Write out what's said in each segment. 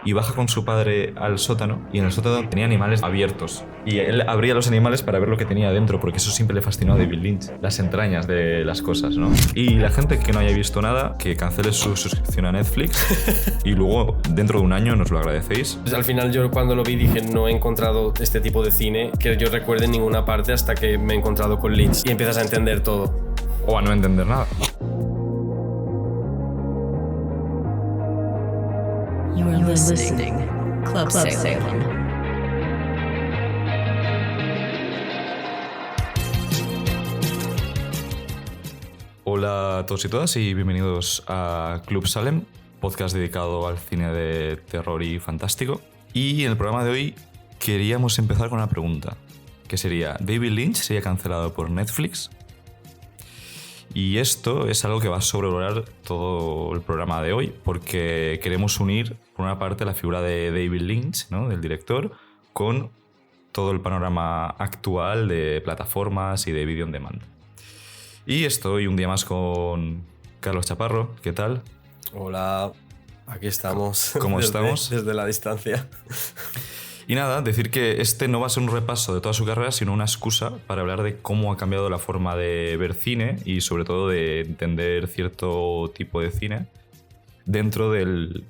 y baja con su padre al sótano, y en el sótano tenía animales abiertos. Y él abría los animales para ver lo que tenía dentro, porque eso siempre le fascinó a David Lynch, las entrañas de las cosas, ¿no? Y la gente que no haya visto nada, que cancele su suscripción a Netflix y luego, dentro de un año, nos lo agradecéis. Al final yo cuando lo vi dije, no he encontrado este tipo de cine que yo recuerde en ninguna parte hasta que me he encontrado con Lynch y empiezas a entender todo. O a no entender nada. You're listening. Club Salem. Hola a todos y todas y bienvenidos a Club Salem, podcast dedicado al cine de terror y fantástico. Y en el programa de hoy queríamos empezar con una pregunta, que sería: ¿David Lynch sería cancelado por Netflix? Y esto es algo que va a sobrevolar todo el programa de hoy, porque queremos unir, por una parte, la figura de David Lynch, ¿no?, del director, con todo el panorama actual de plataformas y de video on demand. Y estoy un día más con Carlos Chaparro. ¿Qué tal? Hola, aquí estamos. ¿Cómo estamos? Desde la distancia. Y nada, decir que este no va a ser un repaso de toda su carrera, sino una excusa para hablar de cómo ha cambiado la forma de ver cine y sobre todo de entender cierto tipo de cine dentro del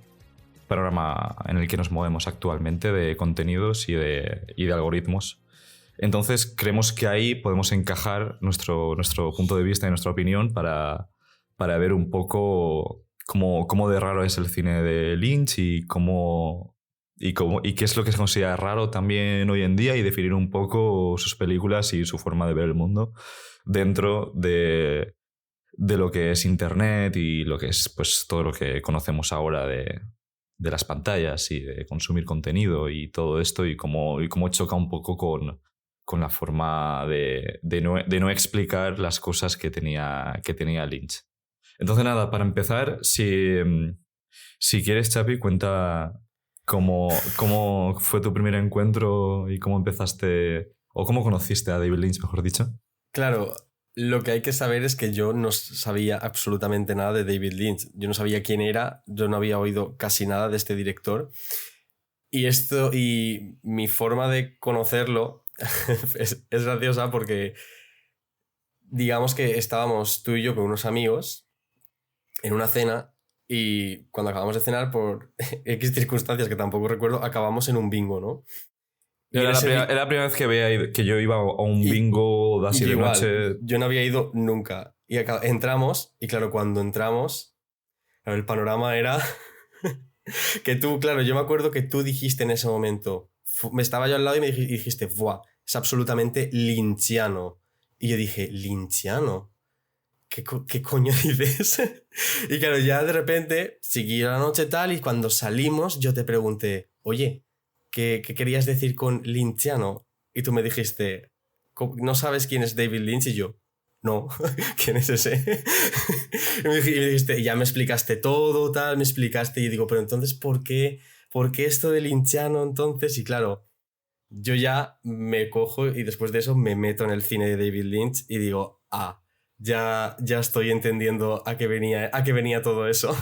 panorama en el que nos movemos actualmente de contenidos y de algoritmos. Entonces creemos que ahí podemos encajar nuestro punto de vista y nuestra opinión para ver un poco cómo de raro es el cine de Lynch y qué es lo que se considera raro también hoy en día, y definir un poco sus películas y su forma de ver el mundo dentro de lo que es Internet y lo que es, pues, todo lo que conocemos ahora de las pantallas y de consumir contenido y todo esto, y cómo choca un poco con la forma de no explicar las cosas que tenía Lynch. Entonces nada, para empezar, si quieres, Chapi, cuenta cómo fue tu primer encuentro y cómo empezaste, o cómo conociste a David Lynch, mejor dicho. Claro, lo que hay que saber es que yo no sabía absolutamente nada de David Lynch. Yo no sabía quién era, yo no había oído casi nada de este director. Y mi forma de conocerlo es graciosa porque digamos que estábamos tú y yo con unos amigos en una cena, y cuando acabamos de cenar, por X circunstancias que tampoco recuerdo, acabamos en un bingo, ¿no? Era la primera vez que yo iba a un bingo de así de igual, noche. yo no había ido nunca. Y entramos, y claro, cuando entramos, claro, el panorama era que tú, claro, yo me acuerdo que tú dijiste en ese momento, me estaba yo al lado y me dijiste, ¡buah! Es absolutamente lynchiano. Y yo dije, ¿lynchiano? ¿Qué coño dices? Y claro, ya de repente siguió la noche tal, y cuando salimos yo te pregunté, oye, ¿qué querías decir con lynchiano? Y tú me dijiste, ¿no sabes quién es David Lynch? Y yo, no, ¿quién es ese? Y me dijiste, y ya me explicaste todo, tal, me explicaste, y yo digo, pero entonces, ¿por qué esto de lynchiano entonces? Y claro, yo ya me cojo y después de eso me meto en el cine de David Lynch y digo, ya estoy entendiendo a qué venía todo eso.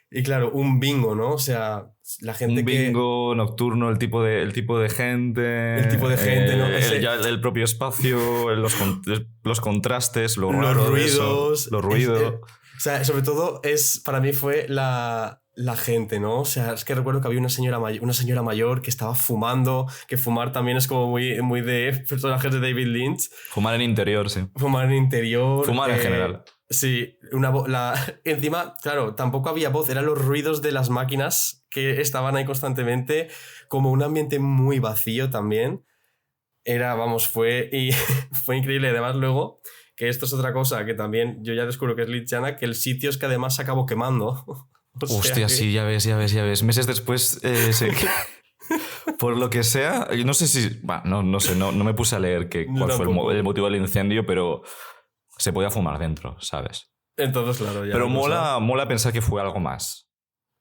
Y claro, un bingo, ¿no? O sea, la gente un bingo nocturno, el tipo de gente... El tipo de gente, ¿no? El propio espacio, los contrastes, los ruidos... los ruidos... o sea, sobre todo para mí fue la gente, ¿no? O sea, es que recuerdo que había una señora mayor que estaba fumando, que fumar también es como muy, muy de personajes de David Lynch. Fumar en interior, sí. Fumar en interior. Fumar en general. Sí, encima, claro, tampoco había voz, eran los ruidos de las máquinas que estaban ahí constantemente, como un ambiente muy vacío también. Fue increíble. Además, luego, que esto es otra cosa que también yo ya descubro que es lynchiana, que el sitio es que además se acabó quemando. Hostia, sí, ya ves. Meses después, por lo que sea, no sé si... no sé, no me puse a leer cuál fue el motivo del incendio, pero se podía fumar dentro, ¿sabes? Entonces, claro, ya. Pero mola pensar que fue algo más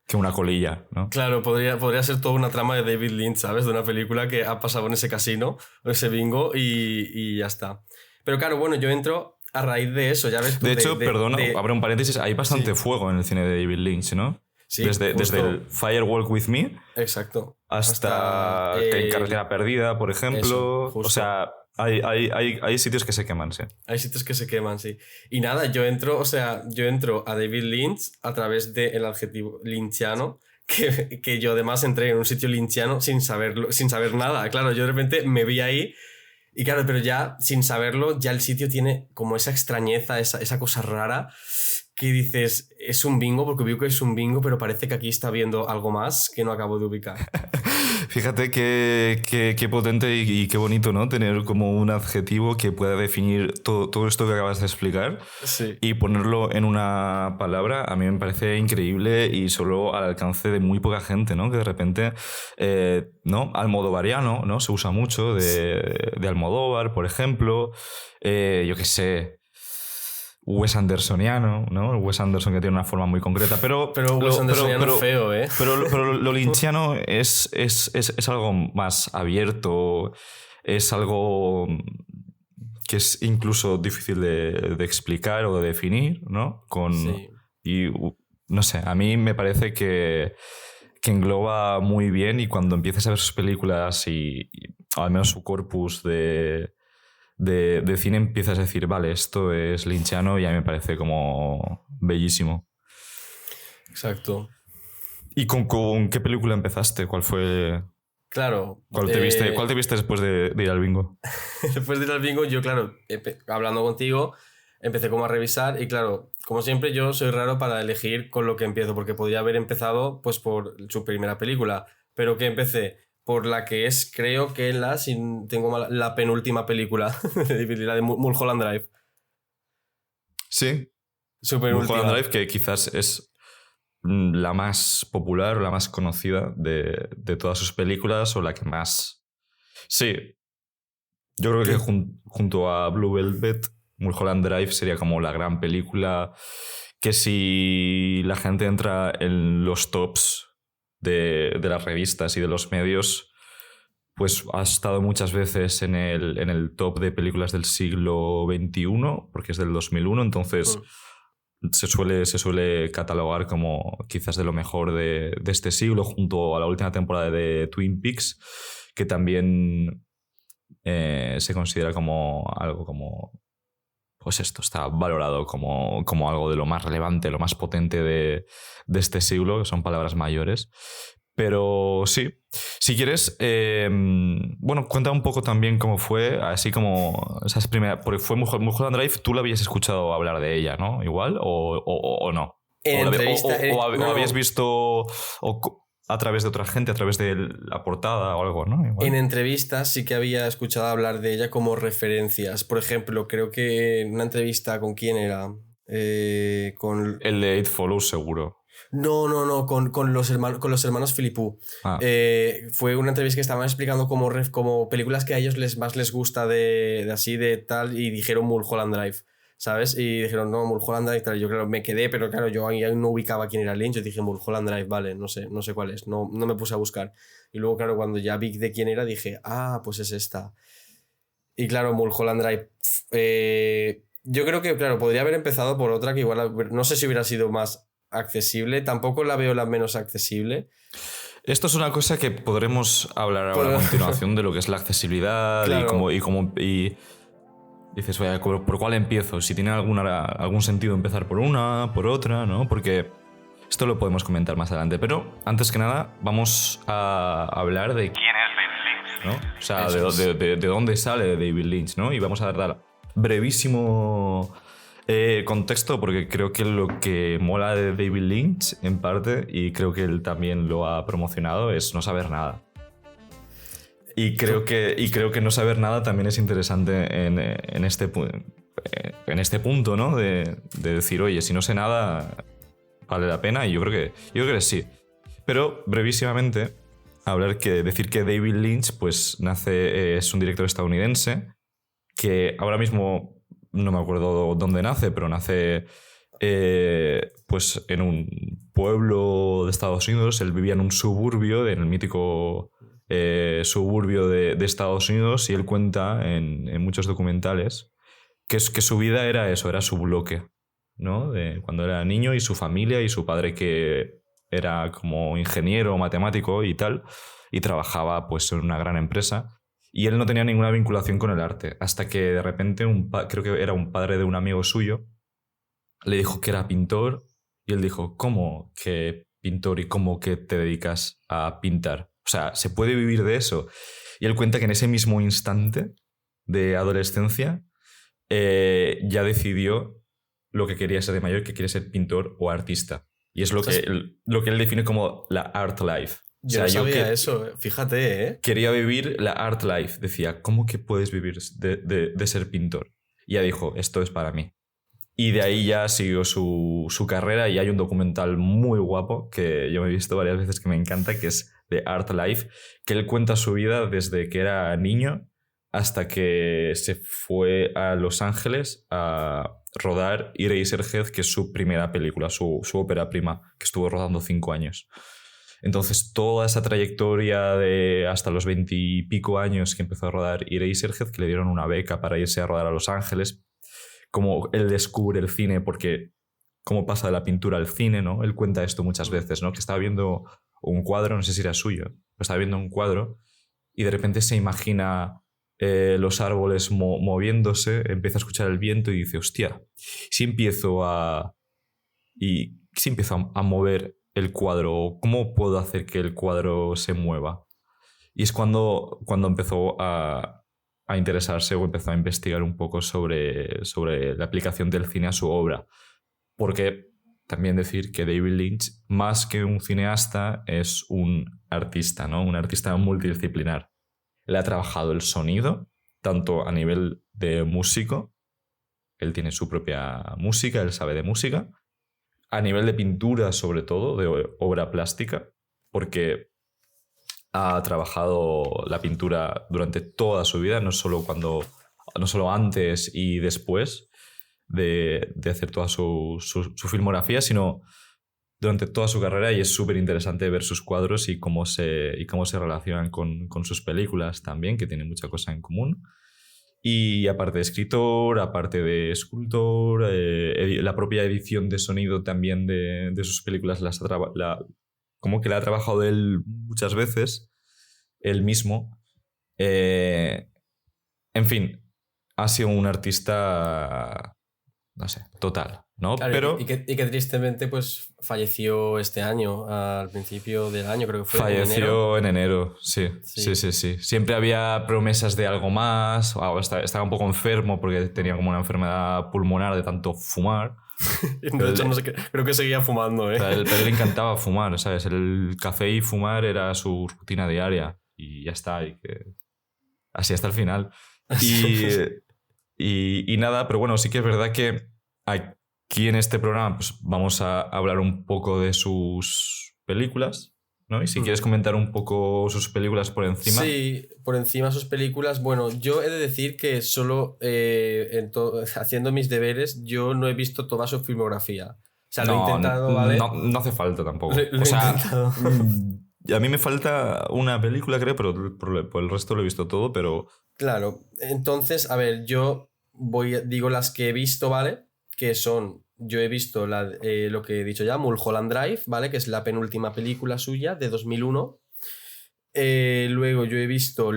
que una colilla, ¿no? Claro, podría ser toda una trama de David Lynch, ¿sabes? De una película que ha pasado en ese casino, en ese bingo, y ya está. Pero claro, bueno, yo entro a raíz de eso, ya ves tú. De hecho, perdona, abro un paréntesis, hay bastante fuego en el cine de David Lynch, ¿no? Sí, desde justo. el Firewalk With Me Exacto. hasta Carretera Perdida, por ejemplo. Eso, justo. O sea, hay sitios que se queman, sí. Hay sitios que se queman, sí. Y nada, yo entro a David Lynch a través del adjetivo lynchiano, que yo además entré en un sitio lynchiano sin saber nada. Claro, yo de repente me vi ahí y claro, pero ya sin saberlo, ya el sitio tiene como esa extrañeza, esa cosa rara que dices, es un bingo, porque ubico que es un bingo, pero parece que aquí está viendo algo más que no acabo de ubicar. Fíjate qué potente y qué bonito, ¿no? Tener como un adjetivo que pueda definir todo esto que acabas de explicar Sí. y ponerlo en una palabra. A mí me parece increíble y solo al alcance de muy poca gente, ¿no? Que de repente, ¿no? Almodovariano, ¿no? Se usa mucho de Almodóvar, por ejemplo. Yo qué sé. Wes Andersoniano, ¿no? El Wes Anderson que tiene una forma muy concreta, pero Wes Andersoniano feo, ¿eh? Pero lo lynchiano es algo más abierto, es algo que es incluso difícil de explicar o de definir, ¿no? Sí. Y no sé, a mí me parece que engloba muy bien y cuando empiezas a ver sus películas y al menos su corpus de cine empiezas a decir, vale, esto es lynchiano y a mí me parece como bellísimo. Exacto. ¿Y con qué película empezaste? ¿Cuál fue? Claro. ¿Cuál te viste después de ir al bingo? Después de ir al bingo, yo, claro, hablando contigo, empecé como a revisar y, claro, como siempre, yo soy raro para elegir con lo que empiezo, porque podría haber empezado pues por su primera película, pero que empecé por la que es, creo que la penúltima película, la de Mulholland Drive. Sí. Su penúltima. Mulholland Drive, que quizás es la más popular o la más conocida de todas sus películas o la que más... Sí. Yo creo que junto a Blue Velvet, Mulholland Drive sería como la gran película que si la gente entra en los tops de las revistas y de los medios, pues ha estado muchas veces en el top de películas del siglo XXI, porque es del 2001, entonces se suele catalogar como quizás de lo mejor de este siglo, junto a la última temporada de Twin Peaks, que también se considera como algo como... Pues esto está valorado como algo de lo más relevante, lo más potente de este siglo, que son palabras mayores. Pero sí, si quieres, bueno, cuenta un poco también cómo fue, así como esas primeras... Porque fue Mulholland Drive, tú la habías escuchado hablar de ella, ¿no? Igual, o no. En entrevista... O habías visto a través de otra gente, a través de la portada o algo, ¿no? Igual. En entrevistas sí que había escuchado hablar de ella como referencias. Por ejemplo, creo que en una entrevista con quién era... con... El de It Follows, seguro. No, con los hermanos Philippou. Fue una entrevista que estaban explicando como películas que a ellos más les gusta de así, de tal, y dijeron Mulholland Drive, ¿sabes? Y dijeron, no, Mulholland Drive, tal. Yo claro, me quedé, pero claro, yo ahí no ubicaba quién era Lynch. Yo dije Mulholland Drive, vale, no sé cuál es, no me puse a buscar. Y luego, claro, cuando ya vi de quién era, dije, pues es esta. Y claro, Mulholland Drive, yo creo que, claro, podría haber empezado por otra que igual, no sé si hubiera sido más accesible, tampoco la veo la menos accesible. Esto es una cosa que podremos hablar ahora a continuación de lo que es la accesibilidad. Claro. y dices, vaya, ¿por cuál empiezo? Si tiene algún sentido empezar por una, por otra, ¿no? Porque esto lo podemos comentar más adelante. Pero antes que nada, vamos a hablar de quién es David Lynch, ¿no? O sea, de dónde sale David Lynch, ¿no? Y vamos a dar brevísimo contexto, porque creo que lo que mola de David Lynch, en parte, y creo que él también lo ha promocionado, es no saber nada. Y creo que no saber nada también es interesante en este punto, ¿no? De decir, oye, si no sé nada, vale la pena, y yo creo que sí. Pero, brevísimamente, decir que David Lynch, pues, es un director estadounidense que ahora mismo no me acuerdo dónde nace, pero nace pues en un pueblo de Estados Unidos. Él vivía en un suburbio, en el mítico suburbio de Estados Unidos, y él cuenta en muchos documentales que su vida era eso, era su bloque, ¿no? De cuando era niño, y su familia y su padre que era como ingeniero matemático y tal, y trabajaba pues en una gran empresa. Y él no tenía ninguna vinculación con el arte, hasta que de repente, creo que era un padre de un amigo suyo, le dijo que era pintor, y él dijo, ¿cómo que pintor y cómo que te dedicas a pintar? O sea, ¿se puede vivir de eso? Y él cuenta que en ese mismo instante de adolescencia ya decidió lo que quería ser de mayor, que quiere ser pintor o artista. Y es lo que él define como la art life. Yo no sabía eso, fíjate, ¿eh? Quería vivir la art life. Decía, ¿cómo que puedes vivir de ser pintor? Y ya dijo, esto es para mí. Y de ahí ya siguió su carrera, y hay un documental muy guapo que yo me he visto varias veces que me encanta, que es The Art Life, que él cuenta su vida desde que era niño hasta que se fue a Los Ángeles a rodar Eraserhead, que es su primera película, su ópera prima, que estuvo rodando 5 años. Entonces, toda esa trayectoria de hasta los 20 y pico años que empezó a rodar Eraserhead, que le dieron una beca para irse a rodar a Los Ángeles, como él descubre el cine, porque cómo pasa de la pintura al cine, ¿no? Él cuenta esto muchas veces, ¿no? Que estaba viendo un cuadro, no sé si era suyo, pero estaba viendo un cuadro y de repente se imagina los árboles moviéndose, empieza a escuchar el viento y dice, hostia, si empiezo a mover el cuadro, ¿cómo puedo hacer que el cuadro se mueva? Y es cuando empezó a interesarse o empezó a investigar un poco sobre la aplicación del cine a su obra. Porque también decir que David Lynch, más que un cineasta, es un artista, ¿no? Un artista multidisciplinar. Él ha trabajado el sonido, tanto a nivel de músico, él tiene su propia música, él sabe de música, a nivel de pintura, sobre todo, de obra plástica, porque ha trabajado la pintura durante toda su vida, no solo antes y después de hacer toda su filmografía, sino durante toda su carrera, y es súper interesante ver sus cuadros y cómo se relacionan con sus películas también, que tienen mucha cosa en común. Y aparte de escritor, aparte de escultor, la propia edición de sonido también de sus películas como que la ha trabajado él muchas veces, él mismo. En fin, ha sido un artista, no sé, total, ¿no? Claro, pero y que tristemente pues falleció este año, al principio del año, creo que fue. Falleció en enero, sí. Siempre había promesas de algo más. Estaba un poco enfermo porque tenía como una enfermedad pulmonar de tanto fumar. De hecho, no sé creo que seguía fumando, ¿eh? Pero él le encantaba fumar, ¿sabes? El café y fumar era su rutina diaria. Y ya está, así hasta el final. Y nada, pero bueno, sí que es verdad que aquí en este programa pues, vamos a hablar un poco de sus películas, ¿no? Y si quieres comentar un poco sus películas por encima. Sí, por encima sus películas. Bueno, yo he de decir que solo haciendo mis deberes, yo no he visto toda su filmografía. O sea, lo he intentado, ¿vale? No hace falta tampoco. Lo he intentado. A mí me falta una película, creo, pero por el resto lo he visto todo, pero... Claro, entonces, a ver, yo digo las que he visto, ¿vale? Que son, yo he visto lo que he dicho ya, Mulholland Drive, ¿vale? Que es la penúltima película suya, de 2001. Luego yo he visto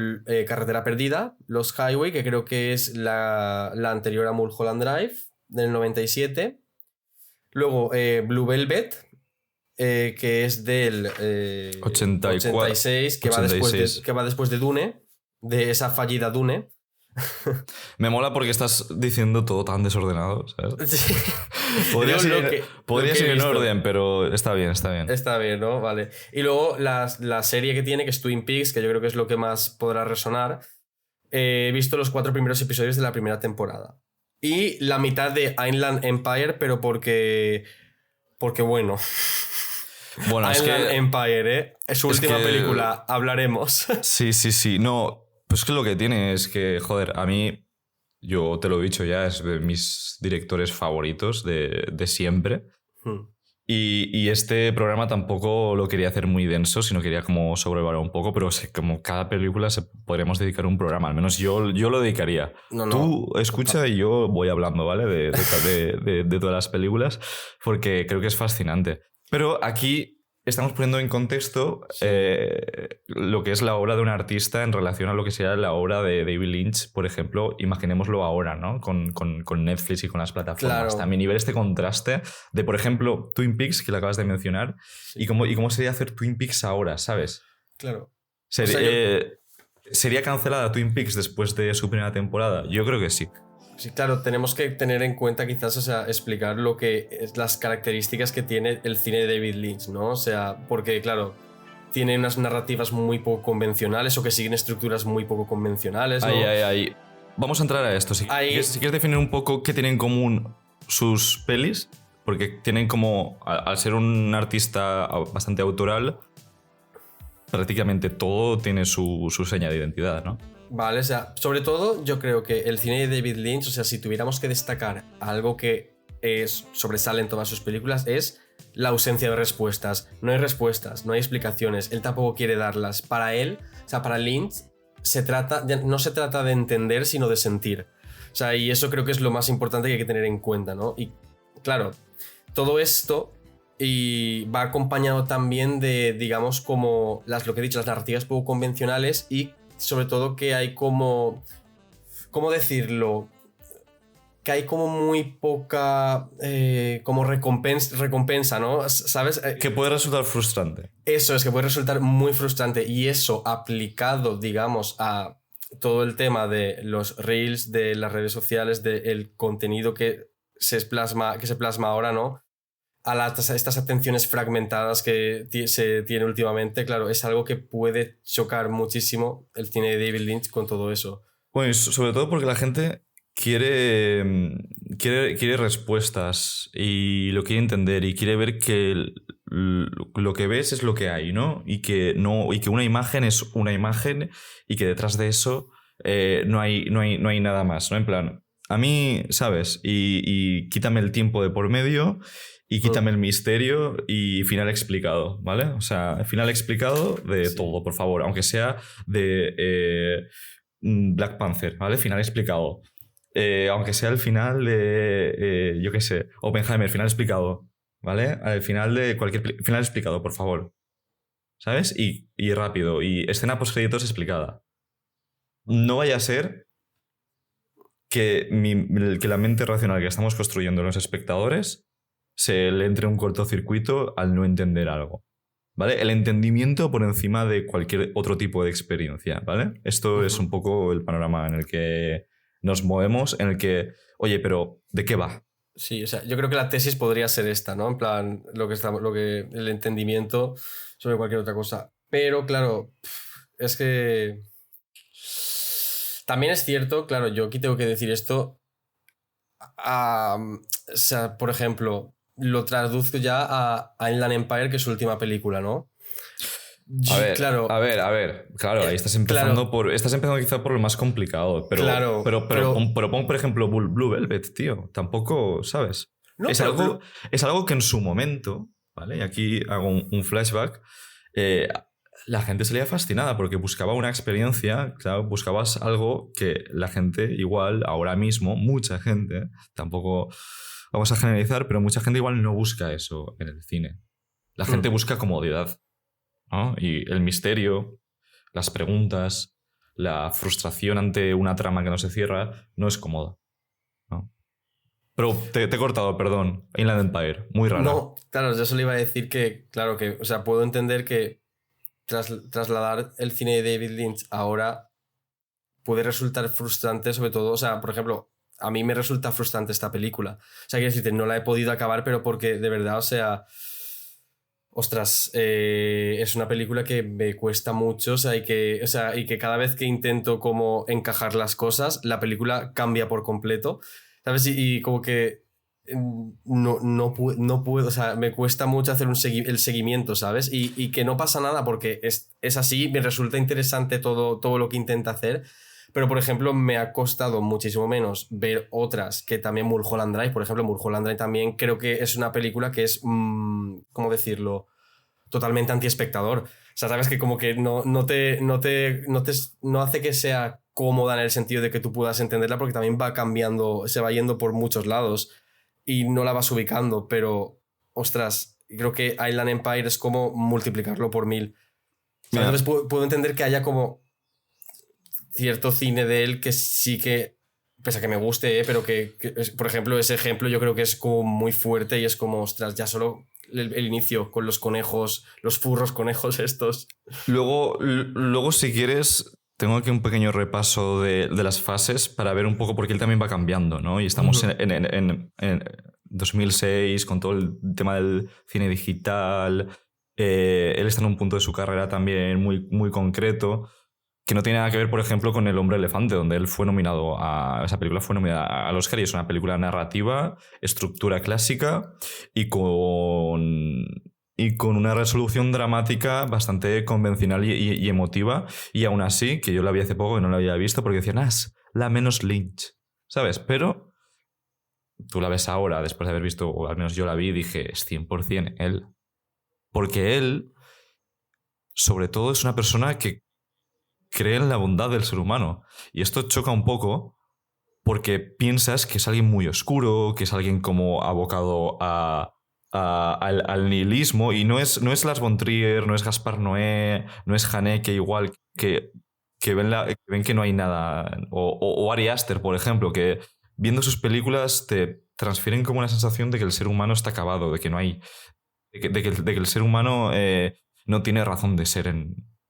Carretera Perdida, Lost Highway, que creo que es la anterior a Mulholland Drive, del 97. Luego Blue Velvet, que es del 86, que va después de Dune, de esa fallida Dune. Me mola porque estás diciendo todo tan desordenado, ¿sabes? Sí. Podría ser en orden, pero está bien. Está bien, ¿no? Vale. Y luego la serie que tiene, que es Twin Peaks, que yo creo que es lo que más podrá resonar. He visto los 4 primeros episodios de la primera temporada. Y la mitad de Inland Empire, pero porque bueno... Bueno, Inland Empire, ¿eh? Es su última película, hablaremos. Sí. No, pues que lo que tiene es que, joder, a mí, yo te lo he dicho ya, es de mis directores favoritos de siempre. Y este programa tampoco lo quería hacer muy denso, sino quería como sobrevolar un poco, pero como cada película podríamos dedicar un programa, al menos yo lo dedicaría. Tú escucha y yo voy hablando, ¿vale? De todas las películas, porque creo que es fascinante. Pero aquí estamos poniendo en contexto lo que es la obra de un artista en relación a lo que sería la obra de David Lynch, por ejemplo. Imaginémoslo ahora, ¿no? Con Netflix y con las plataformas. Claro. También, y ver este contraste de, por ejemplo, Twin Peaks, que lo acabas de mencionar, Sí. y cómo sería hacer Twin Peaks ahora, ¿sabes? Claro. ¿Sería cancelada Twin Peaks después de su primera temporada? Yo creo que sí. Sí, claro, tenemos que tener en cuenta quizás, o sea, explicar lo que es las características que tiene el cine de David Lynch, ¿no? O sea, porque, claro, tiene unas narrativas muy poco convencionales o que siguen estructuras muy poco convencionales, ¿no? Ahí. Vamos a entrar a esto. Si quieres definir un poco qué tienen en común sus pelis, porque tienen como, al ser un artista bastante autoral, prácticamente todo tiene su seña de identidad, ¿no? Vale, o sea, sobre todo yo creo que el cine de David Lynch, o sea, si tuviéramos que destacar algo que sobresale en todas sus películas, es la ausencia de respuestas. No hay respuestas, no hay explicaciones, él tampoco quiere darlas. Para él, o sea, para Lynch, no se trata de entender, sino de sentir. O sea, y eso creo que es lo más importante que hay que tener en cuenta, ¿no? Y claro, todo esto y va acompañado también de, digamos, como lo que he dicho, las narrativas poco convencionales y sobre todo que hay como, ¿cómo decirlo? Que hay como muy poca como recompensa, ¿no? ¿Sabes? Que puede resultar frustrante. Eso es, que puede resultar muy frustrante y eso aplicado, digamos, a todo el tema de los reels, de las redes sociales, del contenido que se plasma ahora, ¿no? A estas atenciones fragmentadas que se tiene últimamente, claro, es algo que puede chocar muchísimo el cine de David Lynch con todo eso. Bueno, y sobre todo porque la gente quiere respuestas y lo quiere entender y quiere ver que lo que ves es lo que hay, ¿no? Y que una imagen es una imagen y que detrás de eso no hay nada más, ¿no? En plan, a mí, ¿sabes? Y quítame el tiempo de por medio y quítame el misterio y final explicado, ¿vale? O sea, final explicado de todo, por favor, aunque sea de Black Panther, ¿vale? Final explicado. Aunque sea el final de, yo qué sé, Oppenheimer, final explicado, ¿vale? Al final de cualquier... Final explicado, por favor. ¿Sabes? Y rápido. Y escena post-créditos explicada. No vaya a ser que la mente racional que estamos construyendo los espectadores se le entre un cortocircuito al no entender algo, ¿vale? El entendimiento por encima de cualquier otro tipo de experiencia, ¿vale? Esto es un poco el panorama en el que nos movemos, en el que, oye, pero ¿de qué va? Sí, o sea, yo creo que la tesis podría ser esta, ¿no? En plan, el entendimiento sobre cualquier otra cosa. Pero claro, es que también es cierto, claro, yo aquí tengo que decir esto. O sea, por ejemplo, lo traduzco ya a Inland Empire, que es su última película, ¿no? Claro, ahí estás empezando estás empezando quizá por lo más complicado, pero pon por ejemplo Blue Velvet, tío, tampoco, ¿sabes? No, es algo que en su momento, ¿vale? Y aquí hago un flashback, la gente salía fascinada porque buscaba una experiencia, claro, buscabas algo que la gente igual ahora mismo, mucha gente, tampoco vamos a generalizar, pero mucha gente igual no busca eso en el cine. La gente busca comodidad, ¿no? Y el misterio, las preguntas, la frustración ante una trama que no se cierra, no es cómoda, ¿no? Pero te he cortado, perdón. Inland Empire, muy rara. No, claro, yo solo iba a decir que, claro, que, o sea, puedo entender que trasladar el cine de David Lynch ahora puede resultar frustrante, sobre todo, o sea, por ejemplo, a mí me resulta frustrante esta película. O sea, quiero decirte, no la he podido acabar, pero porque de verdad, o sea, ostras, es una película que me cuesta mucho, o sea, y que cada vez que intento como encajar las cosas, la película cambia por completo, ¿sabes? Y como que no puedo, o sea, me cuesta mucho hacer el seguimiento, ¿sabes? Y que no pasa nada porque es así, me resulta interesante todo lo que intenta hacer, pero por ejemplo me ha costado muchísimo menos ver otras que también Mulholland Drive, por ejemplo, Mulholland Drive también creo que es una película que es, ¿cómo decirlo?, totalmente antiespectador. O sea, sabes que como que no hace que sea cómoda en el sentido de que tú puedas entenderla porque también va cambiando, se va yendo por muchos lados y no la vas ubicando, pero ostras, creo que Island Empire es como multiplicarlo por 1000. Mira. Entonces puedo entender que haya como cierto cine de él que sí que, pese a que me guste, pero por ejemplo, ese ejemplo yo creo que es como muy fuerte y es como, ostras, ya solo el inicio con los conejos, los furros conejos estos. Luego, si quieres, tengo aquí un pequeño repaso de las fases para ver un poco, porque él también va cambiando, ¿no? Y estamos en 2006 con todo el tema del cine digital. Él está en un punto de su carrera también muy, muy concreto, que no tiene nada que ver, por ejemplo, con El hombre elefante, donde él fue nominado esa película fue nominada al Oscar y es una película narrativa, estructura clásica y con una resolución dramática bastante convencional y emotiva. Y aún así, que yo la vi hace poco y no la había visto, porque decían, es la menos Lynch, ¿sabes? Pero tú la ves ahora, después de haber visto, o al menos yo la vi, y dije, es 100% él. Porque él, sobre todo, es una persona que cree en la bondad del ser humano. Y esto choca un poco porque piensas que es alguien muy oscuro, que es alguien como abocado al nihilismo, y no es Lars von Trier, no es Gaspar Noé, no es Haneke igual, que ven que no hay nada, o Ari Aster, por ejemplo, que viendo sus películas te transfieren como una sensación de que el ser humano está acabado, de que no hay, de que el ser humano no tiene razón de ser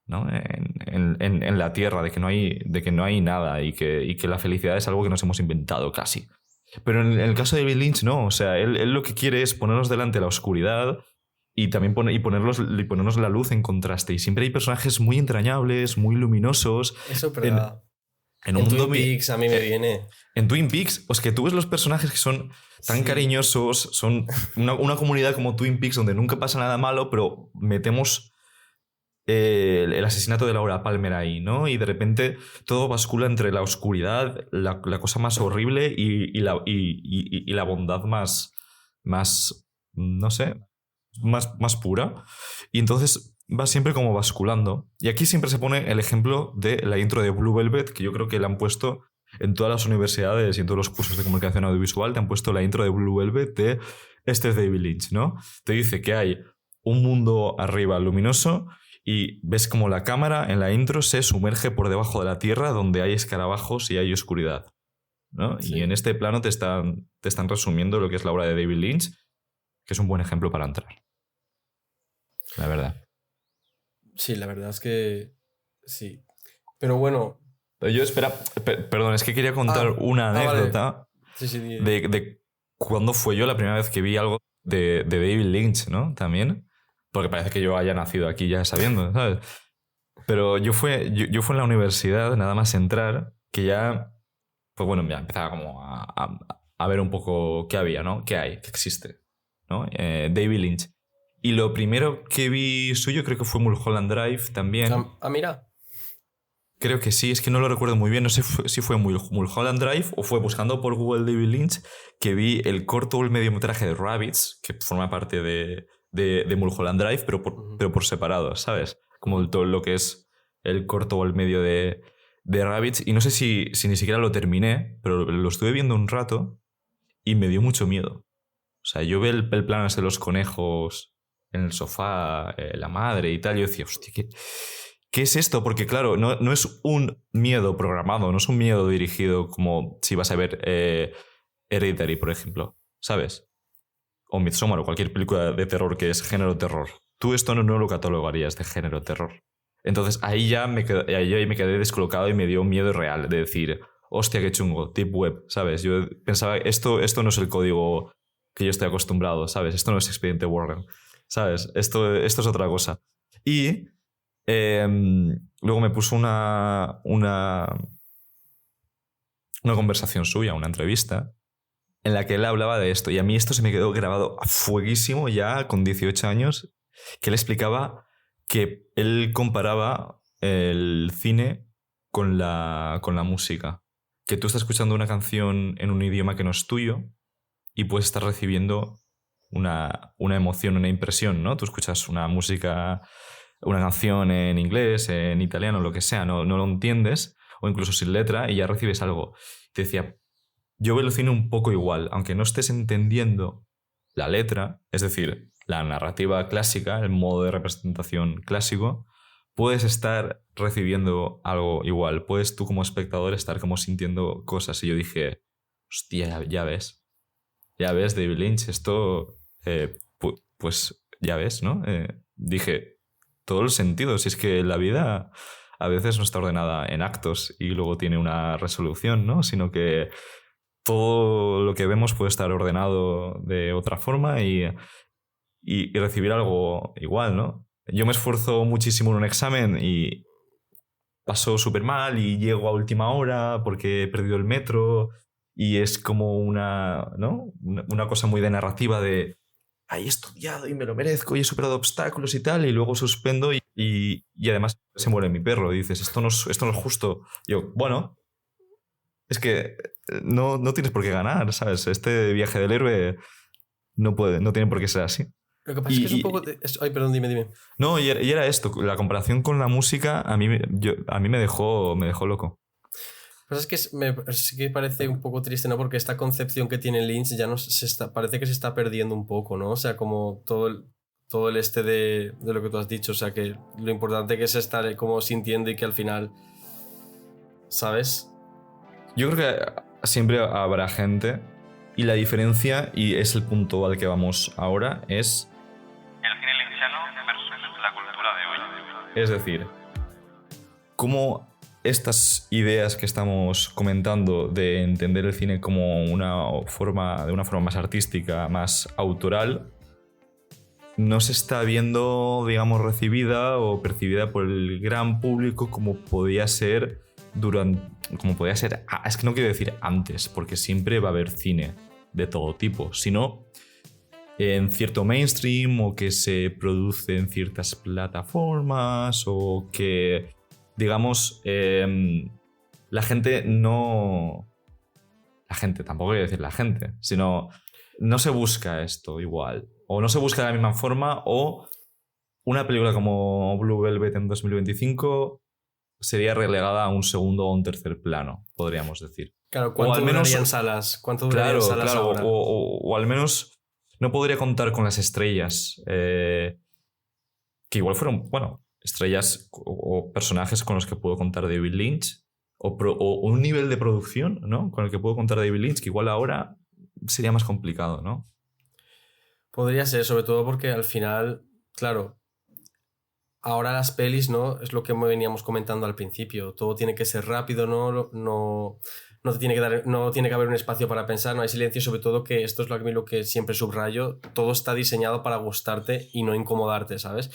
¿no? en la Tierra, de que no hay nada y que la felicidad es algo que nos hemos inventado casi. Pero en el caso de David Lynch no, o sea, él lo que quiere es ponernos delante la oscuridad y también ponernos la luz en contraste. Y siempre hay personajes muy entrañables, muy luminosos. Eso, pero en un mundo Twin Peaks a mí me viene. En Twin Peaks, es que tú ves los personajes que son tan cariñosos, son una comunidad como Twin Peaks donde nunca pasa nada malo, pero metemos el asesinato de Laura Palmer ahí, ¿no? Y de repente todo bascula entre la oscuridad, la cosa más horrible y la bondad más, no sé, más pura. Y entonces va siempre como basculando. Y aquí siempre se pone el ejemplo de la intro de Blue Velvet, que yo creo que la han puesto en todas las universidades y en todos los cursos de comunicación audiovisual, te han puesto la intro de Blue Velvet de este es David Lynch, ¿no? Te dice que hay un mundo arriba luminoso y ves como la cámara en la intro se sumerge por debajo de la tierra donde hay escarabajos y hay oscuridad, ¿no? Sí. Y en este plano te están resumiendo lo que es la obra de David Lynch, que es un buen ejemplo para entrar. La verdad. Sí, la verdad es que sí. Pero bueno. Yo, espera, perdón, es que quería contar una anécdota vale. de cuándo fue yo la primera vez que vi algo de David Lynch, ¿no? También. Porque parece que yo haya nacido aquí ya sabiendo, ¿sabes? Pero yo fue en la universidad, nada más entrar, que ya, pues bueno, ya empezaba como a ver un poco qué había, ¿no? ¿Qué hay? ¿Qué existe? ¿No? David Lynch. Y lo primero que vi suyo creo que fue Mulholland Drive también. Mira. Creo que sí, es que no lo recuerdo muy bien. No sé si fue Mulholland Drive o fue buscando por Google David Lynch que vi el corto o el mediometraje de Rabbids, que forma parte de Mulholland Drive, pero por separado, ¿sabes? Como todo lo que es el corto o el medio de Rabbids. Y no sé si ni siquiera lo terminé, pero lo estuve viendo un rato y me dio mucho miedo. O sea, yo veo el plano ese de los conejos en el sofá, la madre y tal, y yo decía, hostia, ¿qué es esto? Porque claro, no es un miedo programado, no es un miedo dirigido como si vas a ver Hereditary, por ejemplo, ¿sabes? O Midsommar o cualquier película de terror que es género terror. Tú esto no lo catalogarías de género terror. Entonces ahí ya me quedé descolocado y me dio miedo real de decir, hostia, qué chungo, Deep Web, ¿sabes? Yo pensaba, esto no es el código que yo estoy acostumbrado, ¿sabes? Esto no es Expediente Warren, ¿sabes? Esto es otra cosa. Y luego me puso una conversación suya, una entrevista, en la que él hablaba de esto. Y a mí esto se me quedó grabado a fueguísimo ya con 18 años, que él explicaba que él comparaba el cine con la música. Que tú estás escuchando una canción en un idioma que no es tuyo y puedes estar recibiendo una emoción, una impresión, ¿no? Tú escuchas una música, una canción en inglés, en italiano, lo que sea, no lo entiendes, o incluso sin letra, y ya recibes algo. Te decía, yo veo el cine un poco igual, aunque no estés entendiendo la letra, es decir, la narrativa clásica, el modo de representación clásico, puedes estar recibiendo algo igual. Puedes tú como espectador estar como sintiendo cosas. Y yo dije, hostia, ya ves. Ya ves, David Lynch, esto... pues ya ves, ¿no? Dije, todo el sentido. Si es que la vida a veces no está ordenada en actos y luego tiene una resolución, ¿no? Sino que todo lo que vemos puede estar ordenado de otra forma y recibir algo igual, ¿no? Yo me esfuerzo muchísimo en un examen y paso súper mal y llego a última hora porque he perdido el metro y es como una, ¿no? Una cosa muy de narrativa de he estudiado y me lo merezco y he superado obstáculos y tal, y luego suspendo y además se muere mi perro y dices, esto no es justo. Yo, bueno, es que no tienes por qué ganar, ¿sabes? Este viaje del héroe no tiene por qué ser así. Lo que pasa es que es un poco... Ay, perdón, dime. No, y era esto, la comparación con la música a mí me dejó loco. Pero es que sí que parece un poco triste, ¿no? Porque esta concepción que tiene Lynch ya parece que se está perdiendo un poco, ¿no? O sea, como todo el de lo que tú has dicho. O sea, que lo importante que es estar como sintiendo y que al final... ¿Sabes? Yo creo que siempre habrá gente y la diferencia, y es el punto al que vamos ahora, es... el cine lynchiano versus la cultura de hoy. Es decir, cómo... estas ideas que estamos comentando de entender el cine como de una forma más artística, más autoral, no se está viendo, digamos, recibida o percibida por el gran público como podía ser es que no quiero decir antes, porque siempre va a haber cine de todo tipo, sino en cierto mainstream o que se produce en ciertas plataformas o que... digamos, la gente, tampoco quiero decir la gente, sino no se busca esto igual, o no se busca de la misma forma, o una película como Blue Velvet en 2025 sería relegada a un segundo o un tercer plano, podríamos decir. Claro, ¿cuánto durarían salas? ¿Cuánto durarían salas ahora? O al menos no podría contar con las estrellas, que igual fueron, bueno... estrellas o personajes con los que puedo contar David Lynch o un nivel de producción, ¿no? Con el que puedo contar David Lynch que igual ahora sería más complicado, ¿no? Podría ser, sobre todo porque al final, claro, ahora las pelis, ¿no? Es lo que veníamos comentando al principio, todo tiene que ser rápido, no tiene que haber un espacio para pensar, no hay silencio, sobre todo que esto es lo que siempre subrayo, todo está diseñado para gustarte y no incomodarte, ¿sabes?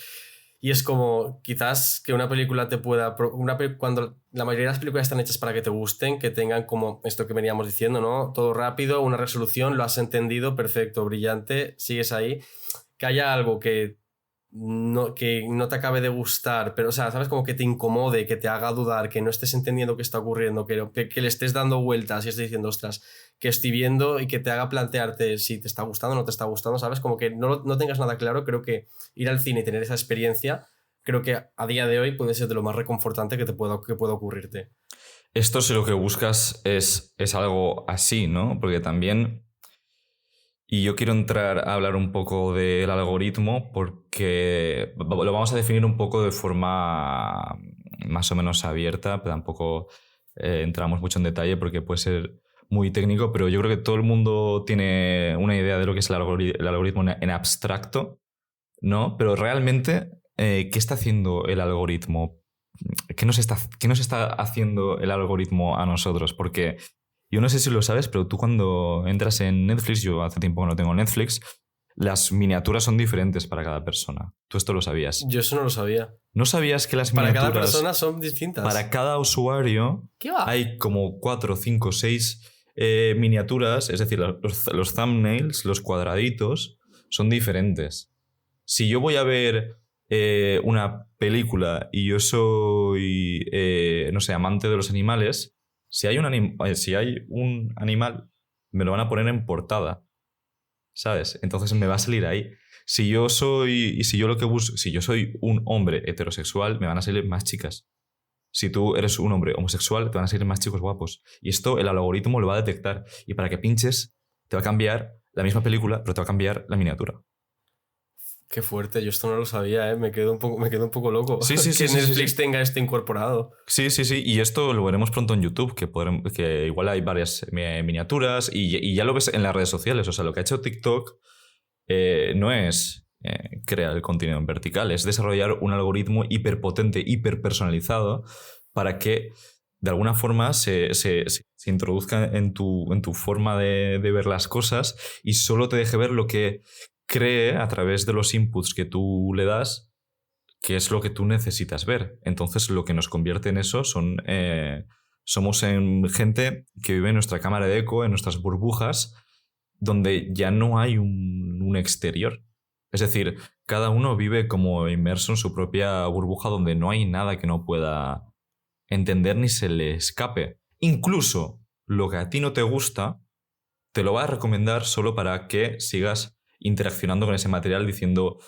Y es como, quizás que una película te pueda... cuando la mayoría de las películas están hechas para que te gusten, que tengan como esto que veníamos diciendo, ¿no? Todo rápido, una resolución, lo has entendido, perfecto, brillante, sigues ahí. Que haya algo que no te acabe de gustar, pero, o sea, ¿sabes? Como que te incomode, que te haga dudar, que no estés entendiendo qué está ocurriendo, que le estés dando vueltas y estés diciendo, ostras, que estoy viendo y que te haga plantearte si te está gustando o no te está gustando, ¿sabes? Como que no tengas nada claro. Creo que ir al cine y tener esa experiencia, creo que a día de hoy puede ser de lo más reconfortante que pueda ocurrirte. Esto, si lo que buscas es algo así, ¿no? Porque también... Y yo quiero entrar a hablar un poco del algoritmo porque lo vamos a definir un poco de forma más o menos abierta, pero tampoco entramos mucho en detalle porque puede ser muy técnico, pero yo creo que todo el mundo tiene una idea de lo que es el algoritmo en abstracto, ¿no? Pero realmente, ¿qué está haciendo el algoritmo? ¿Qué nos está haciendo el algoritmo a nosotros? Porque... yo no sé si lo sabes, pero tú cuando entras en Netflix, yo hace tiempo que no tengo Netflix, las miniaturas son diferentes para cada persona. ¿Tú esto lo sabías? Yo eso no lo sabía. ¿No sabías que las para miniaturas... cada persona son distintas? Para cada usuario ¿Qué va? hay como 4, 5, 6 miniaturas, es decir, los thumbnails, los cuadraditos, son diferentes. Si yo voy a ver una película y yo soy, no sé, amante de los animales... Si hay un animal, me lo van a poner en portada, ¿sabes? Entonces me va a salir ahí. Si yo soy un hombre heterosexual, me van a salir más chicas. Si tú eres un hombre homosexual, te van a salir más chicos guapos. Y esto el algoritmo lo va a detectar. Y para que pinches, te va a cambiar la misma película, pero te va a cambiar la miniatura. Qué fuerte, yo esto no lo sabía, ¿eh? Me quedo un poco loco. Sí, sí, sí, que sí, sí, Netflix sí. tenga esto incorporado. Sí, sí, sí. Y esto lo veremos pronto en YouTube, que igual hay varias miniaturas y ya lo ves en las redes sociales. O sea, lo que ha hecho TikTok no es crear el contenido en vertical, es desarrollar un algoritmo hiperpotente, hiperpersonalizado para que de alguna forma se introduzca en tu forma de ver las cosas y solo te deje ver lo que cree a través de los inputs que tú le das, que es lo que tú necesitas ver. Entonces lo que nos convierte en eso somos en gente que vive en nuestra cámara de eco, en nuestras burbujas, donde ya no hay un exterior. Es decir, cada uno vive como inmerso en su propia burbuja donde no hay nada que no pueda entender ni se le escape. Incluso lo que a ti no te gusta, te lo va a recomendar solo para que sigas interaccionando con ese material diciendo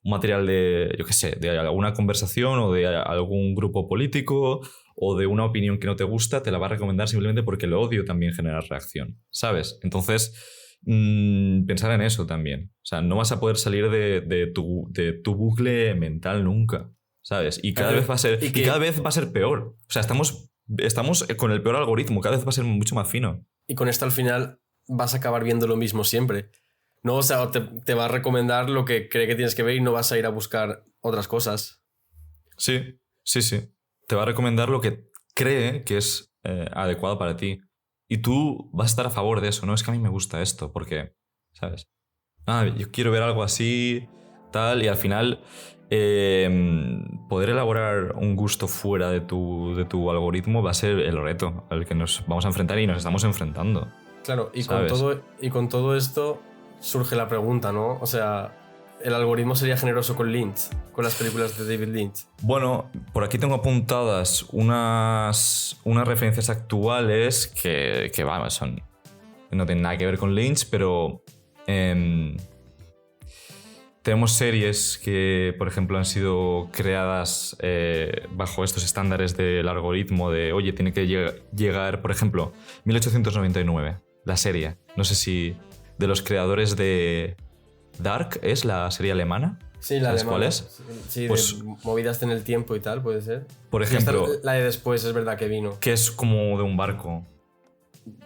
un material de, yo qué sé, de alguna conversación o de algún grupo político o de una opinión que no te gusta, te la va a recomendar simplemente porque el odio también genera reacción, ¿sabes? Entonces, pensar en eso también. O sea, no vas a poder salir de tu bucle mental nunca, ¿sabes? Y cada vez va a ser, y cada vez va a ser peor. O sea, estamos con el peor algoritmo, cada vez va a ser mucho más fino. Y con esto al final vas a acabar viendo lo mismo siempre. No, o sea, te va a recomendar lo que cree que tienes que ver y no vas a ir a buscar otras cosas. Sí, sí, sí. Te va a recomendar lo que cree que es adecuado para ti. Y tú vas a estar a favor de eso. No es que a mí me gusta esto, porque, ¿sabes? Yo quiero ver algo así, tal, y al final poder elaborar un gusto fuera de tu algoritmo va a ser el reto al que nos vamos a enfrentar y nos estamos enfrentando. Claro, y ¿sabes? con todo esto surge la pregunta, ¿no? O sea, ¿el algoritmo sería generoso con Lynch? Con las películas de David Lynch. Bueno, por aquí tengo apuntadas unas referencias actuales que vamos, no tienen nada que ver con Lynch, pero tenemos series que, por ejemplo, han sido creadas bajo estos estándares del algoritmo de, oye, tiene que llegar, por ejemplo, 1899, la serie. No sé si de los creadores de Dark, ¿es la serie alemana? Sí, la ¿Sabes alemana. cuál es? Sí, Pues, de movidas en el tiempo y tal, puede ser. por Sí, esta, ejemplo, la de después es verdad que vino. que es como de un barco.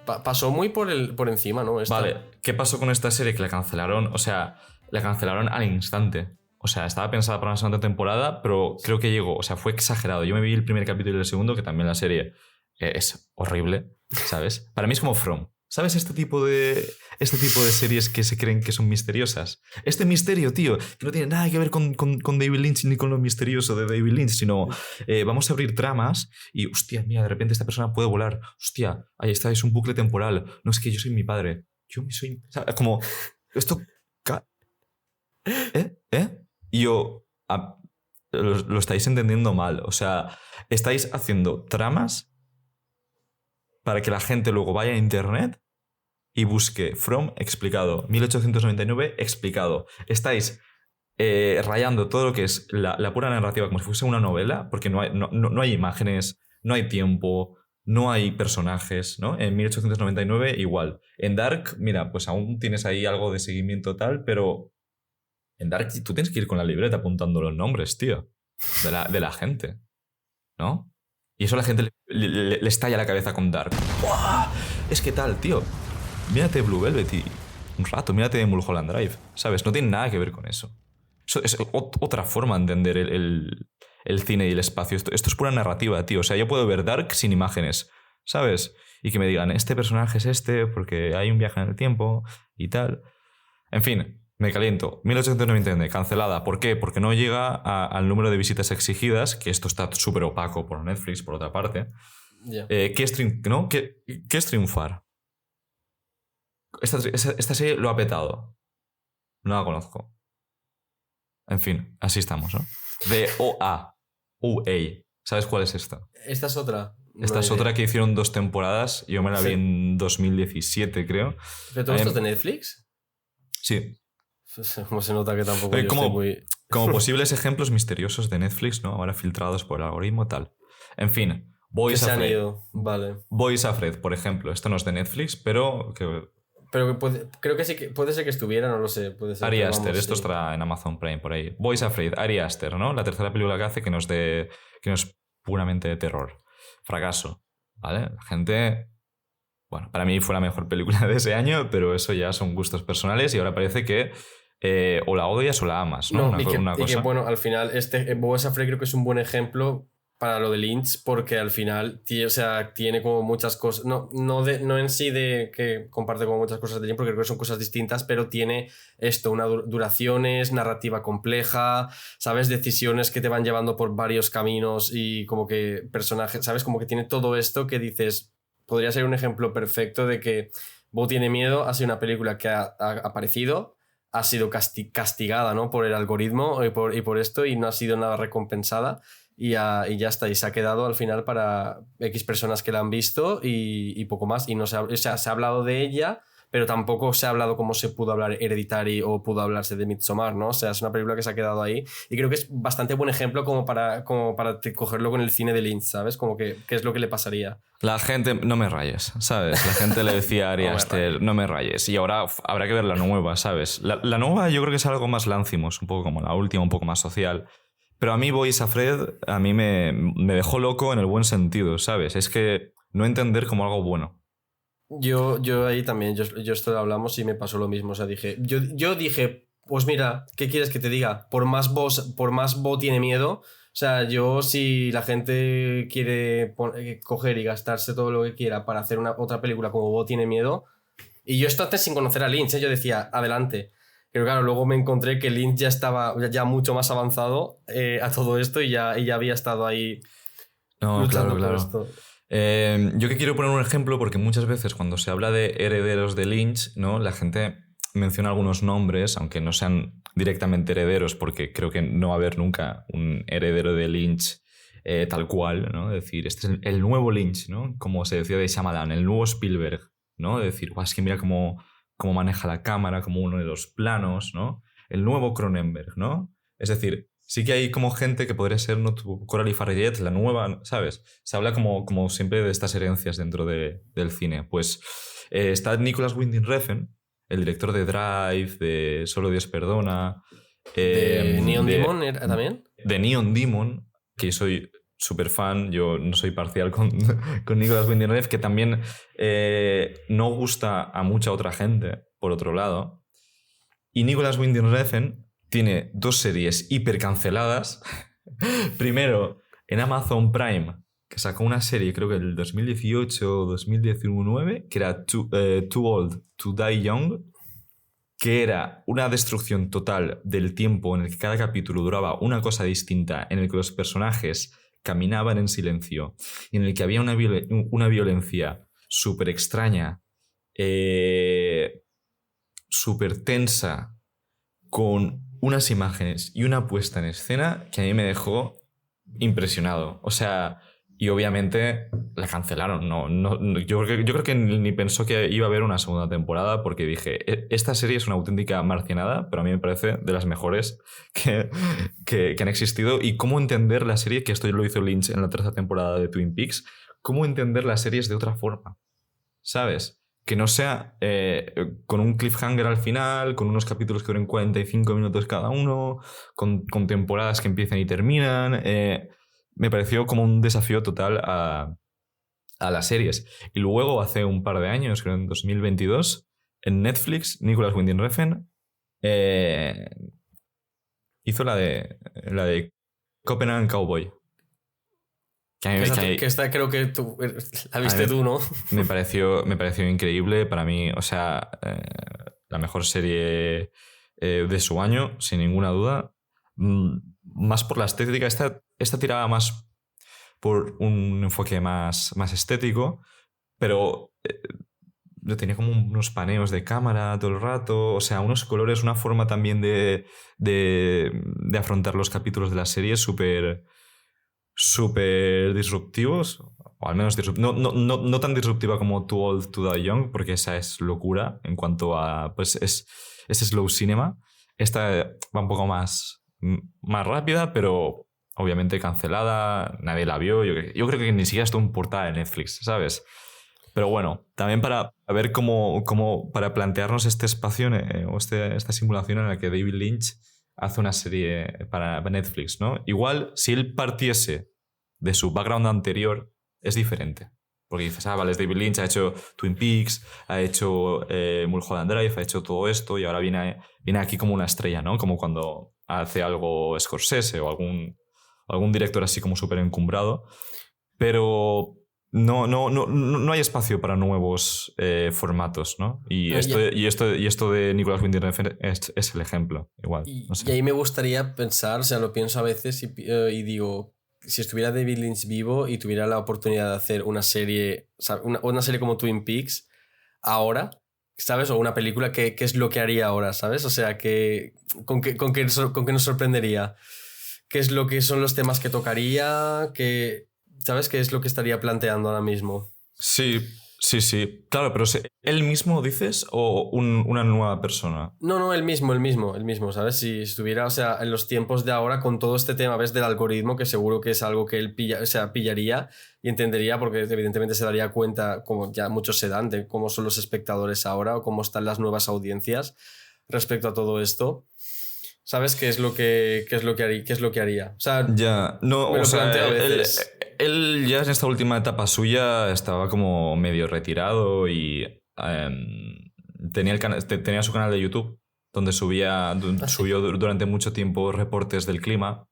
Pasó muy por encima, ¿no? Esta. Vale, ¿qué pasó con esta serie? Que la cancelaron, o sea, la cancelaron al instante. O sea, estaba pensada para una segunda temporada, pero creo que llegó, o sea, fue exagerado. Yo me vi el primer capítulo y el segundo, que también la serie es horrible, ¿sabes? Para mí es como From. ¿Sabes este tipo de series que se creen que son misteriosas? Este misterio, tío, que no tiene nada que ver con David Lynch ni con lo misterioso de David Lynch, sino vamos a abrir tramas y, hostia, mira, de repente esta persona puede volar. Hostia, ahí está, es un bucle temporal. No, es que yo soy mi padre. Yo soy... O sea, como... Esto... Y yo... lo estáis entendiendo mal. O sea, estáis haciendo tramas para que la gente luego vaya a internet y busque From explicado, 1899 explicado. Estáis rayando todo lo que es la pura narrativa como si fuese una novela, porque no hay imágenes, no hay tiempo, no hay personajes, ¿no? En 1899 igual. En Dark, mira, pues aún tienes ahí algo de seguimiento tal, pero en Dark tú tienes que ir con la libreta apuntando los nombres, tío, de la gente, ¿no? Y eso a la gente le estalla la cabeza con Dark. ¡Buah! Es que tal, tío. Mírate Blue Velvet y un rato, mírate Mulholland Drive, ¿sabes? No tiene nada que ver con eso. Eso es otra forma de entender el cine y el espacio. Esto es pura narrativa, tío. O sea, yo puedo ver Dark sin imágenes, ¿sabes? Y que me digan, este personaje es este porque hay un viaje en el tiempo y tal. En fin, me caliento. 1899, cancelada. ¿Por qué? Porque no llega al número de visitas exigidas, que esto está súper opaco por Netflix, por otra parte. Yeah. ¿Qué es triunfar? Esta serie lo ha petado. No la conozco. En fin, así estamos, ¿no? De OA. UA. ¿Sabes cuál es esta? Esta es otra. Esta es otra que hicieron 2 temporadas. Yo me la vi en 2017, creo. ¿Pero todo esto es de Netflix? Sí. Como se nota que tampoco yo como, estoy muy... como posibles ejemplos misteriosos de Netflix, ¿no? Ahora filtrados por el algoritmo, tal. En fin, Que se han ido. Vale. Boys Afraid, por ejemplo. Esto no es de Netflix, pero que Pero creo que sí que puede ser que estuviera, no lo sé. Puede ser, Ari pero Aster, vamos, esto sí. estará en Amazon Prime por ahí. Boys Afraid, Ari Aster, ¿no? La tercera película que hace que no es puramente de terror. Fracaso, ¿vale? La gente... Bueno, para mí fue la mejor película de ese año, pero eso ya son gustos personales y ahora parece que o la odias o la amas, ¿no? No, y que Cosa. bueno, al final, Boas Afraid creo que es un buen ejemplo para lo de Lynch, porque al final, o sea, tiene como muchas cosas, no en sí de que comparte como muchas cosas de Lynch, porque creo que son cosas distintas, pero tiene esto, una duraciones, narrativa compleja, ¿sabes? Decisiones que te van llevando por varios caminos y como que personajes, ¿sabes? Como que tiene todo esto que dices, podría ser un ejemplo perfecto de que Bo tiene miedo, ha sido una película que ha aparecido, ha sido castigada, ¿no? Por el algoritmo y por esto, y no ha sido nada recompensada. Y ya está, y se ha quedado al final para X personas que la han visto y poco más. Y no se ha hablado de ella, pero tampoco se ha hablado como se pudo hablar Hereditary o pudo hablarse de Midsommar, ¿no? O sea, es una película que se ha quedado ahí. Y creo que es bastante buen ejemplo como para cogerlo con el cine de Lynch, ¿sabes? Como que qué es lo que le pasaría. La gente, no me rayes, ¿sabes? La gente le decía a Ari Aster, no me rayes. Y ahora habrá que ver la nueva, ¿sabes? La nueva yo creo que es algo más Lanthimos, un poco como la última, un poco más social. Pero a mí Boys Afraid a mí me dejó loco en el buen sentido, ¿sabes? Es que no entender como algo bueno. Yo ahí también, yo esto lo hablamos y me pasó lo mismo. O sea, yo dije, pues mira, ¿qué quieres que te diga? Por más Bo tiene miedo. O sea, yo si la gente quiere coger y gastarse todo lo que quiera para hacer otra película como Bo tiene miedo. Y yo esto antes sin conocer a Lynch, yo decía, adelante. Pero claro, luego me encontré que Lynch ya estaba ya mucho más avanzado a todo esto y ya había estado ahí luchando por esto. Yo que quiero poner un ejemplo porque muchas veces cuando se habla de herederos de Lynch, ¿no? La gente menciona algunos nombres, aunque no sean directamente herederos, porque creo que no va a haber nunca un heredero de Lynch tal cual, ¿no? Es decir, este es el nuevo Lynch, ¿no? Como se decía de Shyamalan, el nuevo Spielberg, ¿no? Es decir, es que mira cómo maneja la cámara, como uno de los planos, ¿no? El nuevo Cronenberg, ¿no? Es decir, sí que hay como gente que podría ser, ¿no? Coralie Farrellet, la nueva, ¿sabes? Se habla como siempre de estas herencias dentro del cine. Pues está Nicolas Winding Refn, el director de Drive, de Solo Dios Perdona. ¿De Neon Demon también? De Neon Demon, que soy súper fan, yo no soy parcial con Nicolas Winding Refn, que también no gusta a mucha otra gente, por otro lado. Y Nicolas Winding Refn tiene dos series hiper canceladas. Primero, en Amazon Prime, que sacó una serie, creo que del 2018 o 2019, que era Too Old to Die Young, que era una destrucción total del tiempo en el que cada capítulo duraba una cosa distinta, en el que los personajes caminaban en silencio, y en el que había una violencia súper extraña, súper tensa, con unas imágenes y una puesta en escena que a mí me dejó impresionado. O sea, y obviamente la cancelaron. Yo creo que ni pensó que iba a haber una segunda temporada porque dije, esta serie es una auténtica marcianada, pero a mí me parece de las mejores que han existido. Y cómo entender la serie, que esto lo hizo Lynch en la tercera temporada de Twin Peaks, cómo entender las series de otra forma, ¿sabes? Que no sea con un cliffhanger al final, con unos capítulos que duren 45 minutos cada uno, con temporadas que empiezan y terminan. Me pareció como un desafío total a las series. Y luego, hace un par de años, creo en 2022, en Netflix, Nicolas Winding Refn hizo la de Copenhagen Cowboy. Que esta creo que tú la viste tú, ¿no? Me pareció increíble. Para mí, o sea, la mejor serie de su año, sin ninguna duda. Más por la estética. Esta tiraba más por un enfoque más estético, pero tenía como unos paneos de cámara todo el rato, o sea, unos colores, una forma también de afrontar los capítulos de la serie súper disruptivos, o al menos no tan disruptiva como Too Old to Die Young, porque esa es locura en cuanto a, pues es slow cinema. Esta va un poco más rápida, pero obviamente cancelada, nadie la vio. Yo creo que ni siquiera estuvo en portada de Netflix, ¿sabes? Pero bueno, también para ver para plantearnos este espacio o esta simulación en la que David Lynch hace una serie para Netflix, ¿no? Igual, si él partiese de su background anterior, es diferente. Porque dices, vale, es David Lynch, ha hecho Twin Peaks, ha hecho Mulholland Drive, ha hecho todo esto y ahora viene aquí como una estrella, ¿no? Como cuando hace algo Scorsese o algún director así como súper encumbrado. Pero no hay espacio para nuevos formatos, ¿no? Y esto de Nicolas Winding Refn es el ejemplo, igual. No sé. Y ahí me gustaría pensar, o sea, lo pienso a veces y digo, si estuviera David Lynch vivo y tuviera la oportunidad de hacer una serie, ¿sabes? Una serie como Twin Peaks ahora, ¿sabes? O una película, ¿qué es lo que haría ahora, ¿sabes? O sea, ¿con qué nos sorprendería? ¿Qué es lo que son los temas que tocaría? ¿Sabes qué es lo que estaría planteando ahora mismo? Sí. Claro, pero ¿él mismo dices o una nueva persona? No, el mismo, ¿sabes? Si estuviera, o sea, en los tiempos de ahora con todo este tema, ¿ves? Del algoritmo, que seguro que es algo que él pillaría y entendería, porque evidentemente se daría cuenta, como ya muchos se dan, de cómo son los espectadores ahora o cómo están las nuevas audiencias respecto a todo esto. ¿Sabes qué es lo que haría? O sea, ya, no, me lo planteo a veces. Él ya en esta última etapa suya estaba como medio retirado y tenía su canal de YouTube donde subió durante mucho tiempo reportes del clima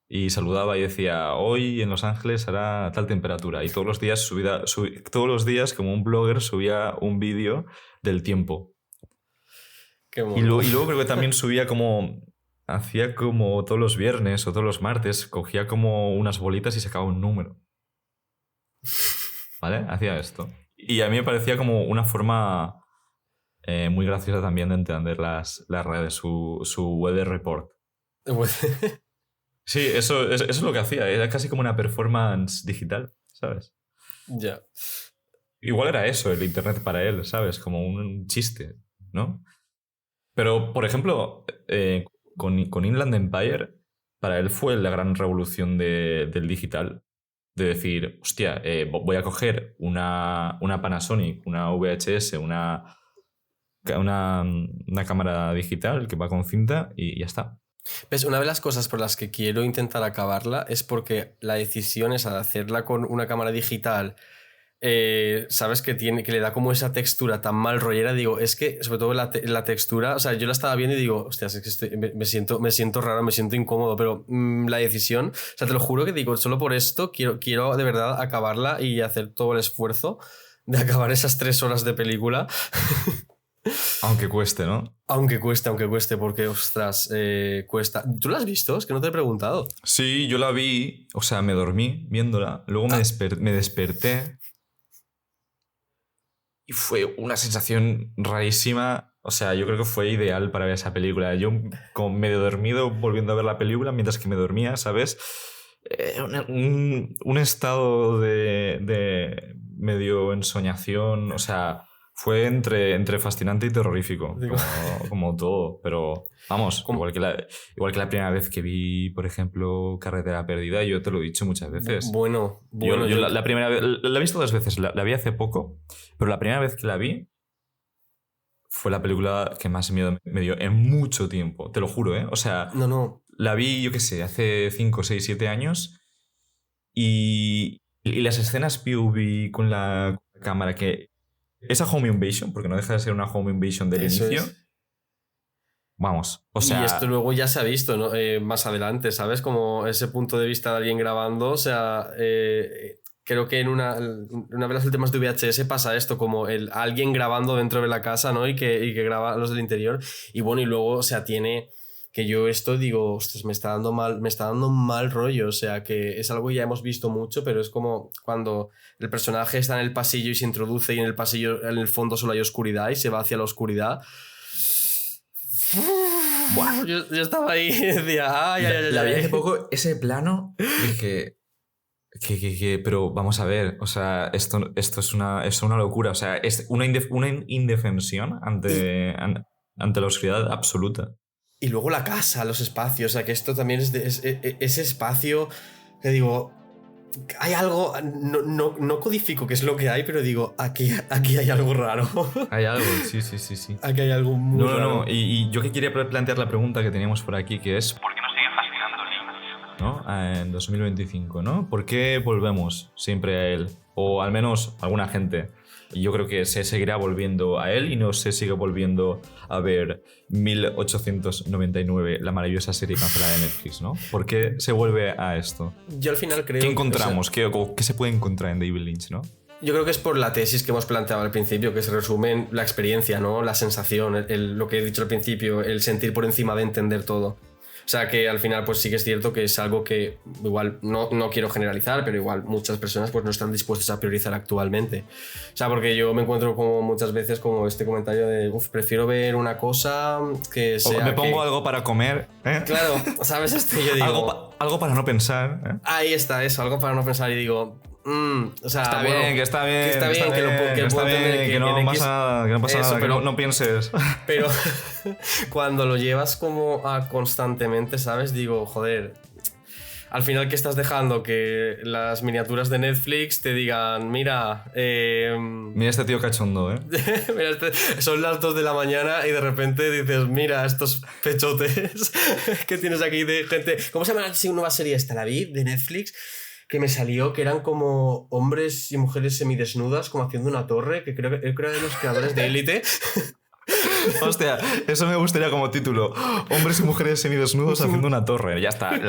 y saludaba y decía, hoy en Los Ángeles hará tal temperatura, y todos los días como un blogger subía un vídeo del tiempo. Qué mono. Y luego creo que también hacía como todos los viernes o todos los martes, cogía como unas bolitas y sacaba un número. ¿Vale? Hacía esto. Y a mí me parecía como una forma muy graciosa también de entender las redes, su weather report. Sí, eso es lo que hacía. Era casi como una performance digital, ¿sabes? Ya. Igual era eso, el internet para él, ¿sabes? Como un chiste, ¿no? Pero, por ejemplo, con Inland Empire, para él fue la gran revolución del digital. De decir, hostia, voy a coger una Panasonic, una VHS, una cámara digital que va con cinta y ya está. ¿Ves? Una de las cosas por las que quiero intentar acabarla es porque la decisión esa de hacerla con una cámara digital, sabes que le da como esa textura tan mal rollera. Digo, es que sobre todo la textura, o sea, yo la estaba viendo y digo, hostia, es que me siento raro, me siento incómodo, pero la decisión, o sea, te lo juro que digo, solo por esto quiero de verdad acabarla y hacer todo el esfuerzo de acabar esas 3 horas de película. Aunque cueste, ¿no? Aunque cueste, porque, ostras, cuesta. ¿Tú la has visto? Es que no te he preguntado. Sí, yo la vi, o sea, me dormí viéndola, luego me desperté y fue una sensación rarísima. O sea, yo creo que fue ideal para ver esa película. Yo como medio dormido volviendo a ver la película mientras que me dormía, ¿sabes? Un estado de medio ensoñación, o sea... Fue entre fascinante y terrorífico, como todo, pero vamos, igual que la primera vez que vi, por ejemplo, Carretera Perdida, yo te lo he dicho muchas veces. Bueno, yo la primera vez, la he visto 2 veces, la vi hace poco, pero la primera vez que la vi fue la película que más miedo me dio en mucho tiempo, te lo juro, ¿eh? O sea, no. La vi, yo qué sé, hace 5, 6, 7 años y las escenas POV con la cámara que... Esa home invasion, porque no deja de ser una home invasion del Eso inicio. Es. Vamos, o sea... Y esto luego ya se ha visto, ¿no? Más adelante, ¿sabes? Como ese punto de vista de alguien grabando, o sea... creo que en una de las últimas de VHS pasa esto, como alguien grabando dentro de la casa, ¿no? Y que graba los del interior. Y bueno, y luego, o sea, tiene... Que yo esto digo, ostras, me está dando mal rollo, o sea, que es algo que ya hemos visto mucho, pero es como cuando el personaje está en el pasillo y se introduce y en el pasillo, en el fondo solo hay oscuridad y se va hacia la oscuridad. Buah, yo estaba ahí y decía, ay. La vi hace poco, ese plano, dije... pero vamos a ver, o sea, esto es una locura, o sea, es una indefensión ante la oscuridad absoluta. Y luego la casa, los espacios, o sea, que esto también es ese espacio que digo, hay algo, no codifico qué es lo que hay, pero digo, aquí hay algo raro. Hay algo, sí. Aquí hay algo muy raro. No, y yo que quería plantear la pregunta que teníamos por aquí, que es ¿por qué nos sigue fascinando Lynch? ¿No? En 2025, ¿no? ¿Por qué volvemos siempre a él? O al menos alguna gente. Y yo creo que se seguirá volviendo a él y no se sigue volviendo a ver 1899, la maravillosa serie cancelada de Netflix, ¿no? ¿Por qué se vuelve a esto? Yo al final creo... ¿Qué encontramos? ¿Qué se puede encontrar en David Lynch, no? Yo creo que es por la tesis que hemos planteado al principio, que se resume en la experiencia, ¿no? La sensación, lo que he dicho al principio, el sentir por encima de entender todo. O sea que al final pues sí que es cierto que es algo que igual no quiero generalizar, pero igual muchas personas pues no están dispuestas a priorizar actualmente. O sea, porque yo me encuentro como muchas veces como este comentario de prefiero ver una cosa que sea... O me pongo algo para comer, ¿eh? Claro, ¿sabes? Yo digo... algo para no pensar, ¿eh? Ahí está eso, algo para no pensar y digo... o sea, está bien, que está bien, que no pasa nada, pero no pienses. Pero cuando lo llevas como a constantemente, ¿sabes? Digo, joder, al final que estás dejando que las miniaturas de Netflix te digan, mira, mira este tío cachondo, mira, son las 2 de la mañana y de repente dices, mira estos pechotes que tienes aquí de gente. ¿Cómo se llama la nueva serie esta, la vi, de Netflix? Que me salió, que eran como hombres y mujeres semidesnudas, como haciendo una torre, que creo que era de los creadores de Élite. Hostia, eso me gustaría como título. Hombres y mujeres semidesnudos haciendo una torre. Ya está.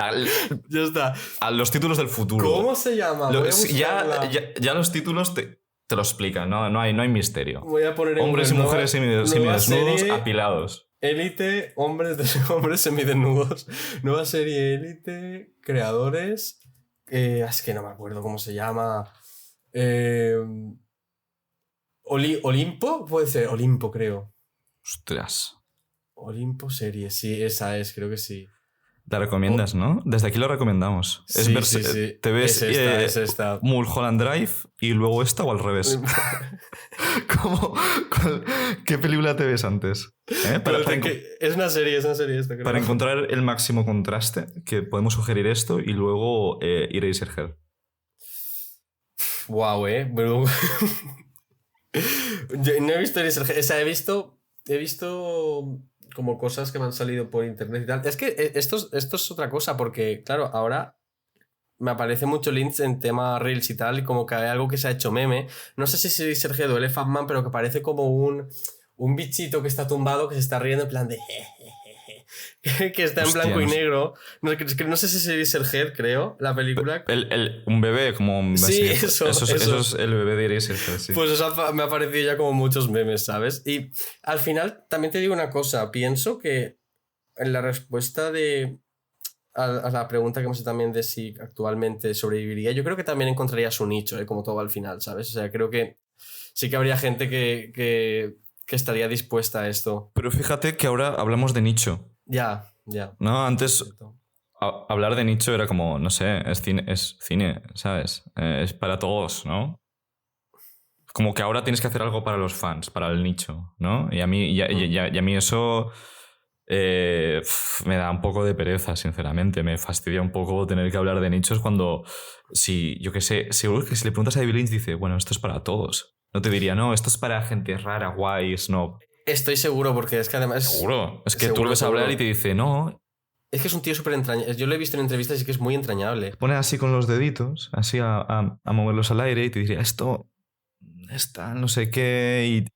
Ya está. A los títulos del futuro. ¿Cómo se llama? Ya los títulos te lo explican, no hay misterio. Voy a poner hombres y mujeres semidesnudos apilados. Élite, hombres semidesnudos. Nueva serie Élite, creadores... es que no me acuerdo cómo se llama. ¿Olimpo? Puede ser, Olimpo, creo. Ostras. Olimpo serie, sí, esa es, creo que sí. La recomiendas, ¿no? Desde aquí lo recomendamos. Sí. ¿Te ves es esta. Mulholland Drive y luego esta o al revés? ¿Qué película te ves antes? Es una serie esta. Para encontrar el máximo contraste, que podemos sugerir esto y luego Eraserhead. Wow, Pero... Yo no he visto Eraserhead. O sea, he visto como cosas que me han salido por internet y tal. Es que esto es otra cosa, porque, claro, ahora me aparece mucho Lynch en tema Reels y tal, y como que hay algo que se ha hecho meme. No sé si es Eraserhead o Elephant Man, pero que parece como un bichito que está tumbado, que se está riendo en plan de... que está en blanco y negro. No sé si es Eraserhead, creo, la película. Un bebé, como... Sí, eso es el bebé de Eraserhead, sí. Pues eso me ha parecido ya como muchos memes, ¿sabes? Y al final, también te digo una cosa. Pienso que en la respuesta a la pregunta que hemos hecho también de si actualmente sobreviviría, yo creo que también encontraría su nicho, como todo al final, ¿sabes? O sea, creo que sí que habría gente que estaría dispuesta a esto. Pero fíjate que ahora hablamos de nicho. Ya. No, antes hablar de nicho era como, no sé, es cine, ¿sabes? Es para todos, ¿no? Como que ahora tienes que hacer algo para los fans, para el nicho, ¿no? Y a mí eso me da un poco de pereza, sinceramente. Me fastidia un poco tener que hablar de nichos cuando, yo qué sé, seguro que si le preguntas a David Lynch dice, bueno, esto es para todos. No te diría, no, esto es para gente rara, guay, snob. Estoy seguro, porque es que además... Seguro. Es que tú lo ves hablar y te dice, no... Es que es un tío súper entrañable. Yo lo he visto en entrevistas y es que es muy entrañable. Pone así con los deditos, así a moverlos al aire y te diría, esto está no sé qué,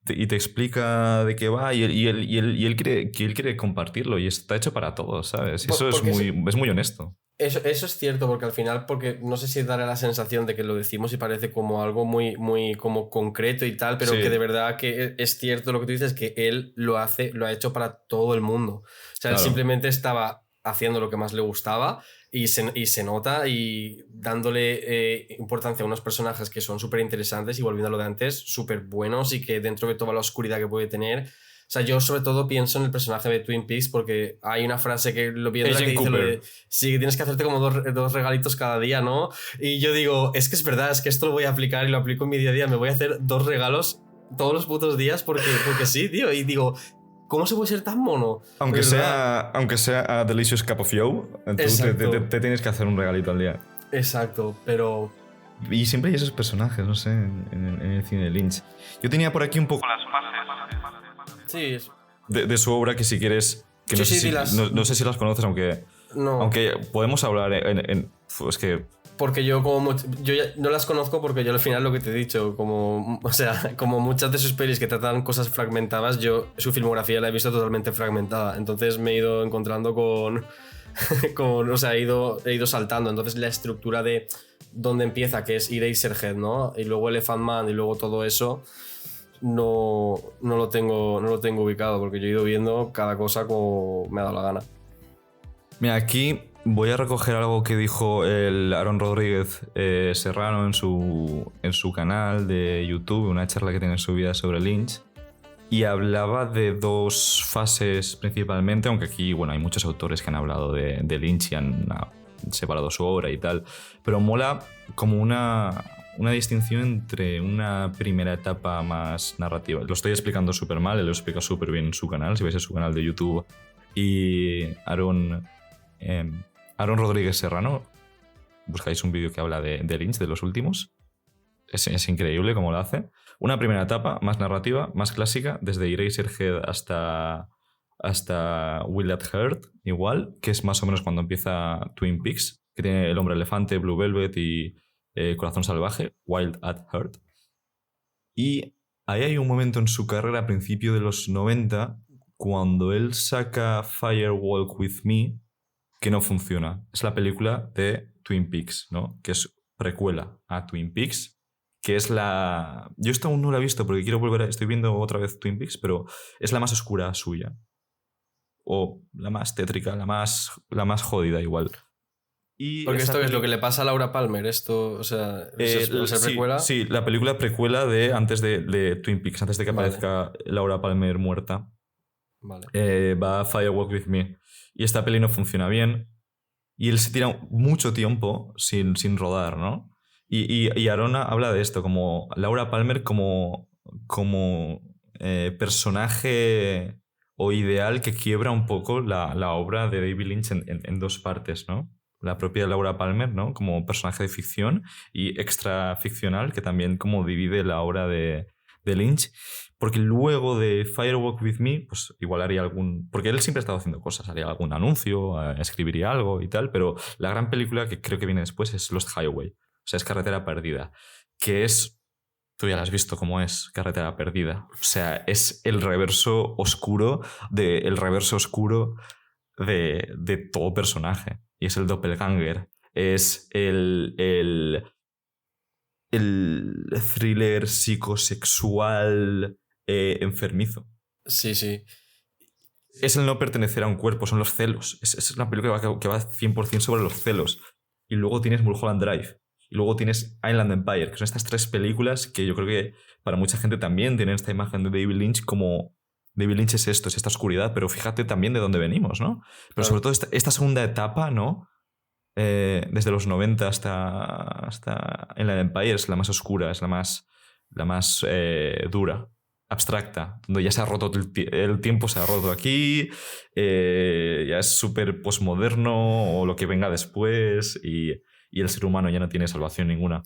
y te explica de qué va, y él quiere compartirlo, y está hecho para todos, ¿sabes? Y eso es muy honesto. Eso es cierto, porque al final, porque no sé si dará la sensación de que lo decimos y parece como algo muy, muy como concreto y tal, pero sí, que de verdad que es cierto lo que tú dices, que él lo ha hecho para todo el mundo. O sea, claro, él simplemente estaba haciendo lo que más le gustaba y se nota, y dándole importancia a unos personajes que son súper interesantes, y volviendo a lo de antes, súper buenos, y que dentro de toda la oscuridad que puede tener... O sea, yo sobre todo pienso en el personaje de Twin Peaks, porque hay una frase que lo viendo que dice lo de, sí, que tienes que hacerte como dos regalitos cada día, ¿no? Y yo digo, es que es verdad, es que esto lo voy a aplicar y lo aplico en mi día a día. Me voy a hacer 2 regalos todos los putos días porque sí, tío. Y digo, ¿cómo se puede ser tan mono? Aunque sea a Delicious Cup of Joe, tú te tienes que hacer un regalito al día. Exacto, pero... Y siempre hay esos personajes, no sé, en el cine de Lynch. Yo tenía por aquí un poco las fases Sí, de su obra que si quieres... Que no, Sí, sé si, dilas. no sé si las conoces, aunque no. podemos hablar es que... Porque yo yo ya no las conozco porque yo al final lo que te he dicho, o sea, como muchas de sus pelis que tratan cosas fragmentadas, yo su filmografía la he visto totalmente fragmentada. Entonces me he ido encontrando con o sea, he ido saltando. Entonces la estructura de dónde empieza, que es Eraserhead, ¿no? Y luego Elephant Man y luego todo eso, no lo tengo ubicado porque yo he ido viendo cada cosa como me ha dado la gana. Mira, aquí voy a recoger algo que dijo el Aaron Rodríguez Serrano en su canal de YouTube, una charla que tiene en su vida sobre Lynch, y hablaba de dos fases principalmente, aunque aquí bueno, hay muchos autores que han hablado de Lynch y han separado su obra y tal, pero mola como una distinción entre una primera etapa más narrativa. Lo estoy explicando súper mal, él lo explica súper bien en su canal, si vais a su canal de YouTube, y Aaron Rodríguez Serrano, buscáis un vídeo que habla de Lynch, de los últimos. Es increíble cómo lo hace. Una primera etapa más narrativa, más clásica, desde Eraserhead hasta Will That Hurt, igual, que es más o menos cuando empieza Twin Peaks, que tiene El Hombre Elefante, Blue Velvet y Corazón Salvaje, Wild at Heart. Y ahí hay un momento en su carrera, a principio de los 90, cuando él saca Firewalk With Me, que no funciona. Es la película de Twin Peaks, ¿no? Que es precuela a Twin Peaks, que es la... Yo esto aún no la he visto porque quiero volver Estoy viendo otra vez Twin Peaks, pero es la más oscura suya. O la más tétrica, la más jodida igual. Y porque esto es lo que le pasa a Laura Palmer, esto, o sea, precuela. Sí, la película precuela de antes de Twin Peaks, antes de que aparezca Laura Palmer muerta. Vale. Va a Firewalk With Me. Y esta peli no funciona bien. Y él se tira mucho tiempo sin rodar, ¿no? Y Arona habla de esto, como Laura Palmer como personaje o ideal que quiebra un poco la obra de David Lynch en dos partes, ¿no? La propia Laura Palmer, ¿no? Como personaje de ficción y extra ficcional, que también como divide la obra de Lynch. Porque luego de Firewalk With Me, pues igual haría algún... Porque él siempre ha estado haciendo cosas, haría algún anuncio, escribiría algo y tal, pero la gran película que creo que viene después es Lost Highway, o sea, es Carretera Perdida, que es... Tú ya la has visto cómo es Carretera Perdida. O sea, es el reverso oscuro de todo personaje. Y es el doppelganger. Es el thriller psicosexual enfermizo. Sí, sí. Es el no pertenecer a un cuerpo, son los celos. Es una película que va 100% sobre los celos. Y luego tienes Mulholland Drive. Y luego tienes Inland Empire, que son estas tres películas que yo creo que para mucha gente también tienen esta imagen de David Lynch como... David Lynch es esto, es esta oscuridad, pero fíjate también de dónde venimos, ¿no? Pero claro. sobre todo esta segunda etapa, ¿no? Desde los 90 hasta Inland Empire es la más oscura, es la más dura, abstracta, donde ya se ha roto el tiempo, se ha roto aquí, ya es súper postmoderno o lo que venga después y el ser humano ya no tiene salvación ninguna.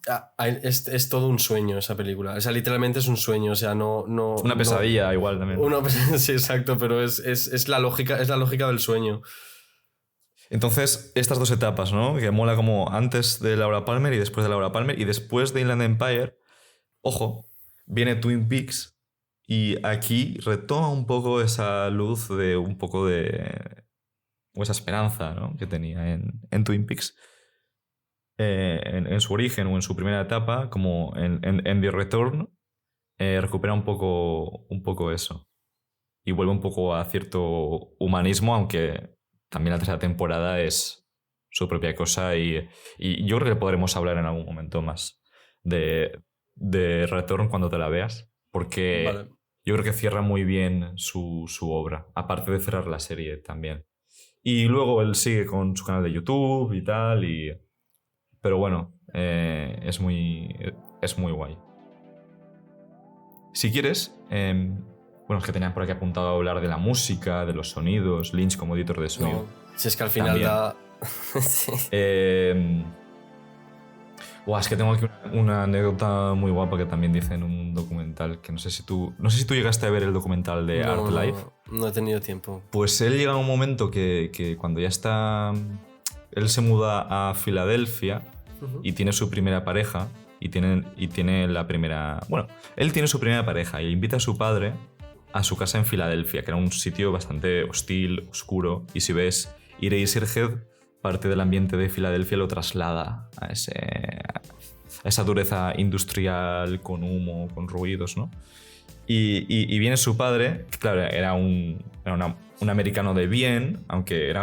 Es todo un sueño esa película, o sea, literalmente es un sueño, o sea, no una pesadilla igual también. Sí, exacto, pero es la lógica del sueño. Entonces, estas dos etapas, ¿no? Que mola como antes de Laura Palmer y después de Laura Palmer y después de Inland Empire, ojo, viene Twin Peaks y aquí retoma un poco esa luz de un poco de... o esa esperanza, ¿no? Que tenía en Twin Peaks. En su origen o en su primera etapa, como en The Return, recupera un poco eso. Y vuelve un poco a cierto humanismo, aunque también la tercera temporada es su propia cosa y yo creo que podremos hablar en algún momento más de Return cuando te la veas, porque vale. Yo creo que cierra muy bien su obra, aparte de cerrar la serie también. Y luego él sigue con su canal de YouTube y tal, pero bueno, es muy guay. Si quieres, bueno, es que tenía por aquí apuntado a hablar de la música, de los sonidos, Lynch como editor de sonido. No, si es que al final también da... sí. Buah, es que tengo aquí una anécdota muy guapa que también dice en un documental, que no sé si tú llegaste a ver el documental de Art Life. No he tenido tiempo. Pues él llega a un momento que cuando ya está... Él se muda a Filadelfia y tiene su primera pareja y tiene la primera... Bueno, él tiene su primera pareja y invita a su padre a su casa en Filadelfia, que era un sitio bastante hostil, oscuro, y si ves Eraserhead, parte del ambiente de Filadelfia lo traslada a esa dureza industrial con humo, con ruidos, ¿no? Y viene su padre, que claro, era un americano de bien, aunque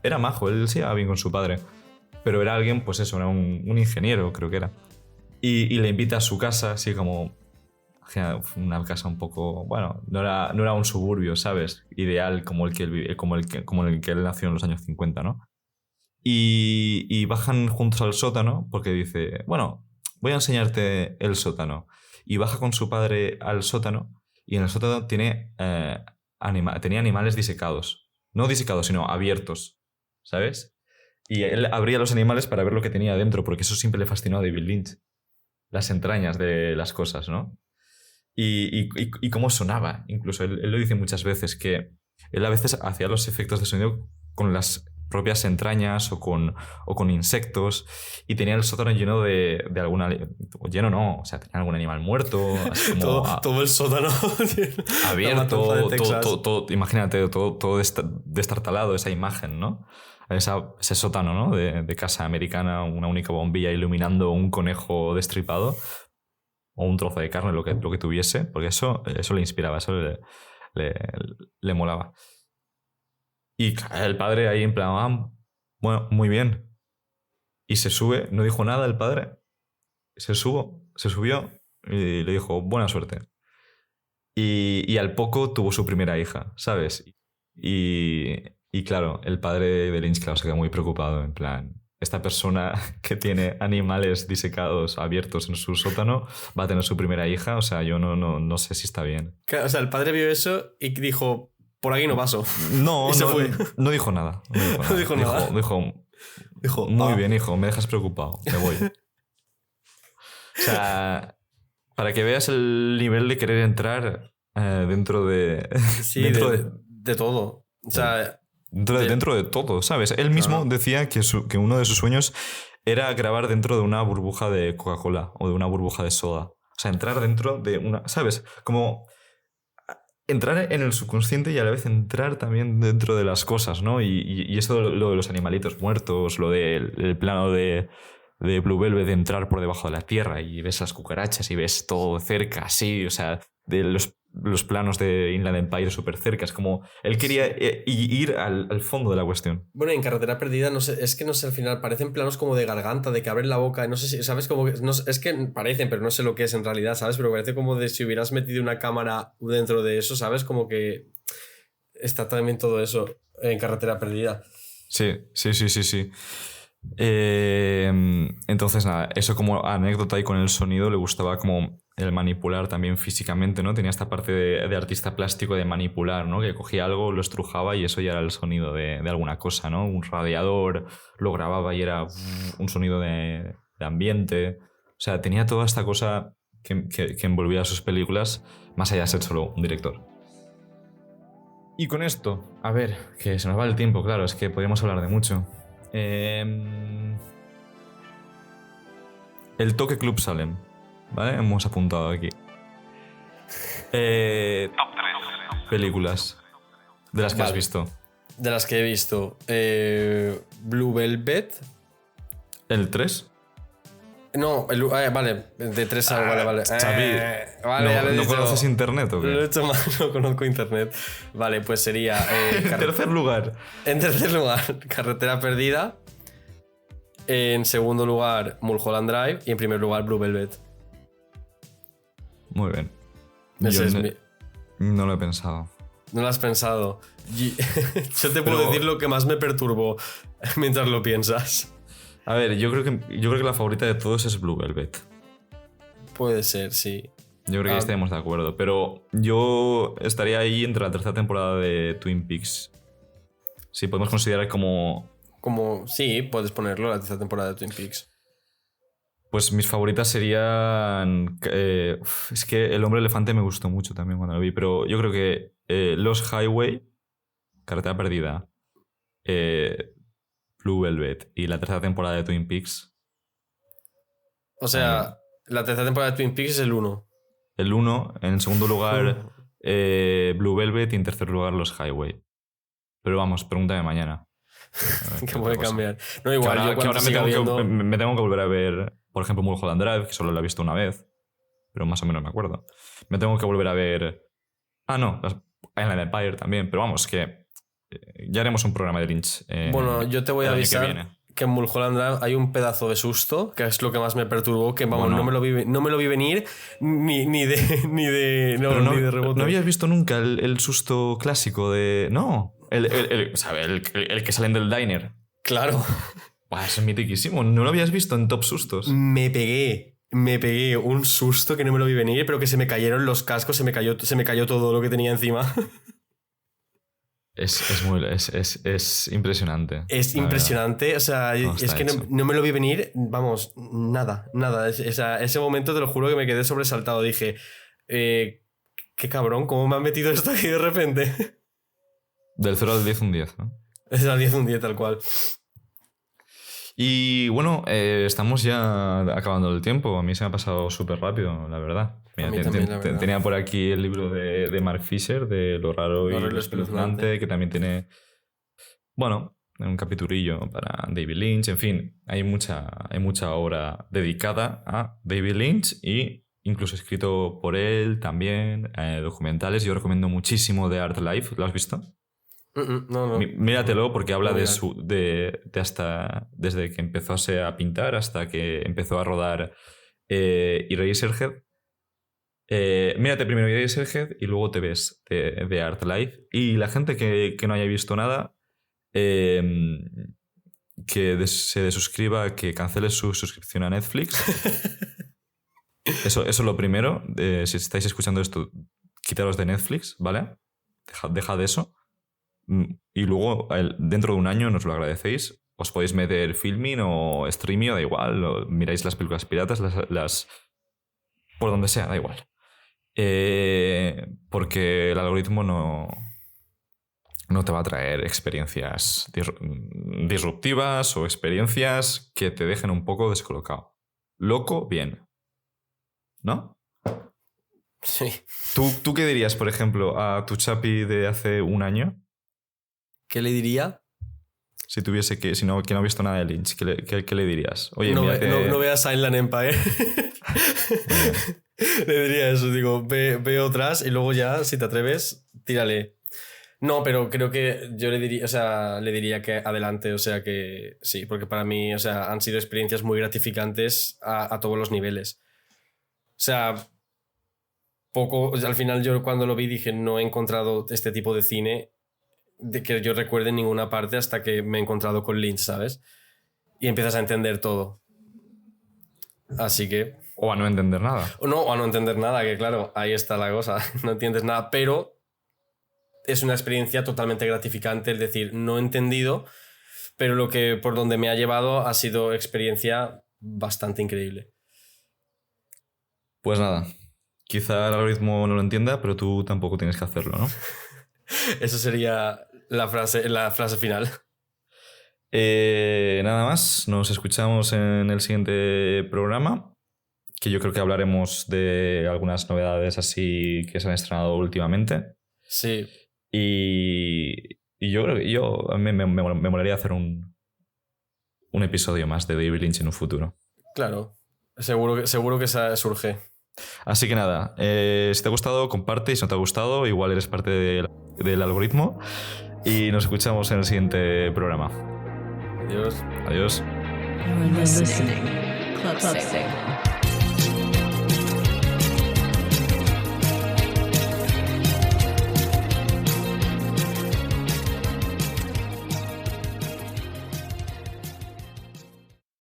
era majo, él se iba bien con su padre, pero era alguien, pues eso, era un ingeniero, creo que era. Y le invita a su casa, así como una casa un poco, bueno, no era un suburbio, ¿sabes? Ideal como el que él nació en los años 50, ¿no? Y bajan juntos al sótano porque dice, bueno, voy a enseñarte el sótano. Y baja con su padre al sótano y en el sótano tenía animales disecados. No disecados, sino abiertos, ¿sabes? Y él abría los animales para ver lo que tenía dentro, porque eso siempre le fascinó a David Lynch. Las entrañas de las cosas, ¿no? Y cómo sonaba. Incluso él lo dice muchas veces, que él a veces hacía los efectos de sonido con las propias entrañas o con insectos, y tenía el sótano lleno de alguna... Lleno no, o sea, tenía algún animal muerto, así como todo el sótano abierto, todo, imagínate, todo destartalado, esa imagen, ¿no? Ese sótano, ¿no? De casa americana, una única bombilla iluminando un conejo destripado o un trozo de carne, lo que tuviese, porque eso le inspiraba, eso le molaba. Y el padre ahí en plan, bueno, muy bien. Y se sube, no dijo nada el padre. Se subió y le dijo, buena suerte. Y al poco tuvo su primera hija, ¿sabes? Y claro, el padre de Lynch, claro, se quedó muy preocupado, en plan, esta persona que tiene animales disecados abiertos en su sótano va a tener su primera hija, o sea, yo no sé si está bien. O sea, el padre vio eso y dijo, por aquí no paso. No, y se fue. No dijo nada. No dijo nada. Dijo, muy bien, hijo, me dejas preocupado, me voy. O sea, para que veas el nivel de querer entrar dentro de... Sí, de todo. O sea... Dentro de todo, ¿sabes? Él mismo decía que uno de sus sueños era grabar dentro de una burbuja de Coca-Cola o de una burbuja de soda. O sea, entrar dentro de una... ¿Sabes? Como... entrar en el subconsciente y a la vez entrar también dentro de las cosas, ¿no? Y eso lo de los animalitos muertos, lo del plano de Blue Velvet, de entrar por debajo de la tierra y ves las cucarachas y ves todo cerca, así, o sea, de los planos de Inland Empire súper cerca, es como... Él quería ir al fondo de la cuestión. Bueno, en Carretera Perdida, no sé, es que no sé, al final parecen planos como de garganta, de que abren la boca, no sé si, ¿sabes? Como que, no, es que parecen, pero no sé lo que es en realidad, ¿sabes? Pero parece como de si hubieras metido una cámara dentro de eso, ¿sabes? Como que está también todo eso en Carretera Perdida. Sí. Entonces, nada, eso como anécdota, y con el sonido le gustaba como el manipular también físicamente, ¿no? Tenía esta parte de artista plástico de manipular, ¿no? Que cogía algo, lo estrujaba y eso ya era el sonido de alguna cosa, ¿no? Un radiador, lo grababa y era un sonido de ambiente. O sea, tenía toda esta cosa que envolvía sus películas, más allá de ser solo un director. Y con esto, a ver, que se nos va el tiempo, claro, es que podríamos hablar de mucho. El Toque Club Salem, ¿vale? Hemos apuntado aquí. Top 3 películas de las que has visto. De las que he visto. Blue Velvet. ¿El 3? No, vale, de 3 a... vale. Xavi, ¿no conoces internet o qué? Lo he hecho mal, no conozco internet. Vale, pues sería... En tercer lugar. En tercer lugar, Carretera Perdida. En segundo lugar, Mulholland Drive. Y en primer lugar, Blue Velvet. Muy bien. No lo he pensado. No lo has pensado. Yo te puedo decir lo que más me perturbó mientras lo piensas. A ver, yo creo que la favorita de todos es Blue Velvet. Puede ser, sí. Yo creo que estaremos de acuerdo. Pero yo estaría ahí entre la tercera temporada de Twin Peaks. Sí, podemos considerar como... Sí, puedes ponerlo, la tercera temporada de Twin Peaks. Pues mis favoritas serían... es que El hombre elefante me gustó mucho también cuando lo vi, pero yo creo que Lost Highway, Carretera Perdida, Blue Velvet y la tercera temporada de Twin Peaks. O sea, la tercera temporada de Twin Peaks es el 1. El 1, en segundo lugar Blue Velvet y en tercer lugar Lost Highway. Pero vamos, pregúntame mañana. Que puede cambiar. No, igual, que ahora, yo cuando me, siga viendo... me tengo que volver a ver, por ejemplo, Mulholland Drive, que solo la he visto una vez, pero más o menos me acuerdo. Me tengo que volver a ver... no, Inland Empire también, pero vamos, que ya haremos un programa de Lynch. Bueno, yo te voy a avisar que en Mulholland Drive hay un pedazo de susto, que es lo que más me perturbó, que vamos, no me lo vi venir ni de rebote. ¿No habías visto nunca el susto clásico de... No, el que salen del diner? Claro. Buah, eso es mitiquísimo. ¿No lo habías visto en Top Sustos? Me pegué un susto que no me lo vi venir, pero que se me cayeron los cascos, se me cayó todo lo que tenía encima. Es impresionante. Es impresionante, o sea, es que no me lo vi venir, vamos, nada. Ese momento te lo juro que me quedé sobresaltado. Dije, qué cabrón, ¿cómo me han metido esto aquí de repente? Del 0 al 10 un 10, ¿no? Es al 10 un 10 tal cual. Y bueno, estamos ya acabando el tiempo. A mí se me ha pasado súper rápido, la verdad. Mira, la verdad. Tenía por aquí el libro de Mark Fisher, de Lo raro y lo espeluznante, que también tiene, bueno, un capitulillo para David Lynch. En fin, hay mucha obra dedicada a David Lynch y incluso escrito por él también, documentales. Yo recomiendo muchísimo The Art Life. ¿Lo has visto? No. Míratelo porque habla de hasta desde que empezó a pintar hasta que empezó a rodar Eraserhead. Mírate primero Eraserhead y luego te ves de Art Life. Y la gente que no haya visto nada, que se desuscriba, que cancele su suscripción a Netflix. Eso es lo primero. Si estáis escuchando esto, quitaros de Netflix, ¿vale? Dejad eso. Y luego, dentro de un año, nos lo agradecéis. Os podéis meter Filmin o Streamio, da igual. Miráis las películas piratas, las por donde sea, da igual. Porque el algoritmo no te va a traer experiencias disruptivas o experiencias que te dejen un poco descolocado. Loco, bien. ¿No? Sí. ¿Tú qué dirías, por ejemplo, a tu chapi de hace un año? ¿Qué le diría? Si tuviese que no ha visto nada de Lynch, ¿qué le dirías? Oye, no no veas Inland Empire. Le diría eso, digo, ve otras y luego ya, si te atreves, tírale. No, pero creo que yo le diría que adelante, o sea que sí, porque para mí, o sea, han sido experiencias muy gratificantes a todos los niveles. O sea, al final yo cuando lo vi dije, no he encontrado este tipo de cine de que yo recuerde en ninguna parte hasta que me he encontrado con Lynch, ¿sabes? Y empiezas a entender todo. Así que... O a no entender nada. O a no entender nada, que claro, ahí está la cosa. No entiendes nada, pero es una experiencia totalmente gratificante, es decir, no he entendido, pero por donde me ha llevado ha sido experiencia bastante increíble. Pues nada, quizá el algoritmo no lo entienda, pero tú tampoco tienes que hacerlo, ¿no? Eso sería la frase final. Nada más, nos escuchamos en el siguiente programa, que yo creo que hablaremos de algunas novedades así que se han estrenado últimamente. Sí. Y yo creo que a mí me molaría hacer un episodio más de David Lynch en un futuro. Claro, seguro que surge. Así que nada, si te ha gustado, comparte, y si no te ha gustado, igual eres parte del algoritmo. Y nos escuchamos en el siguiente programa. Adiós. Adiós. You're listening. Club Sale.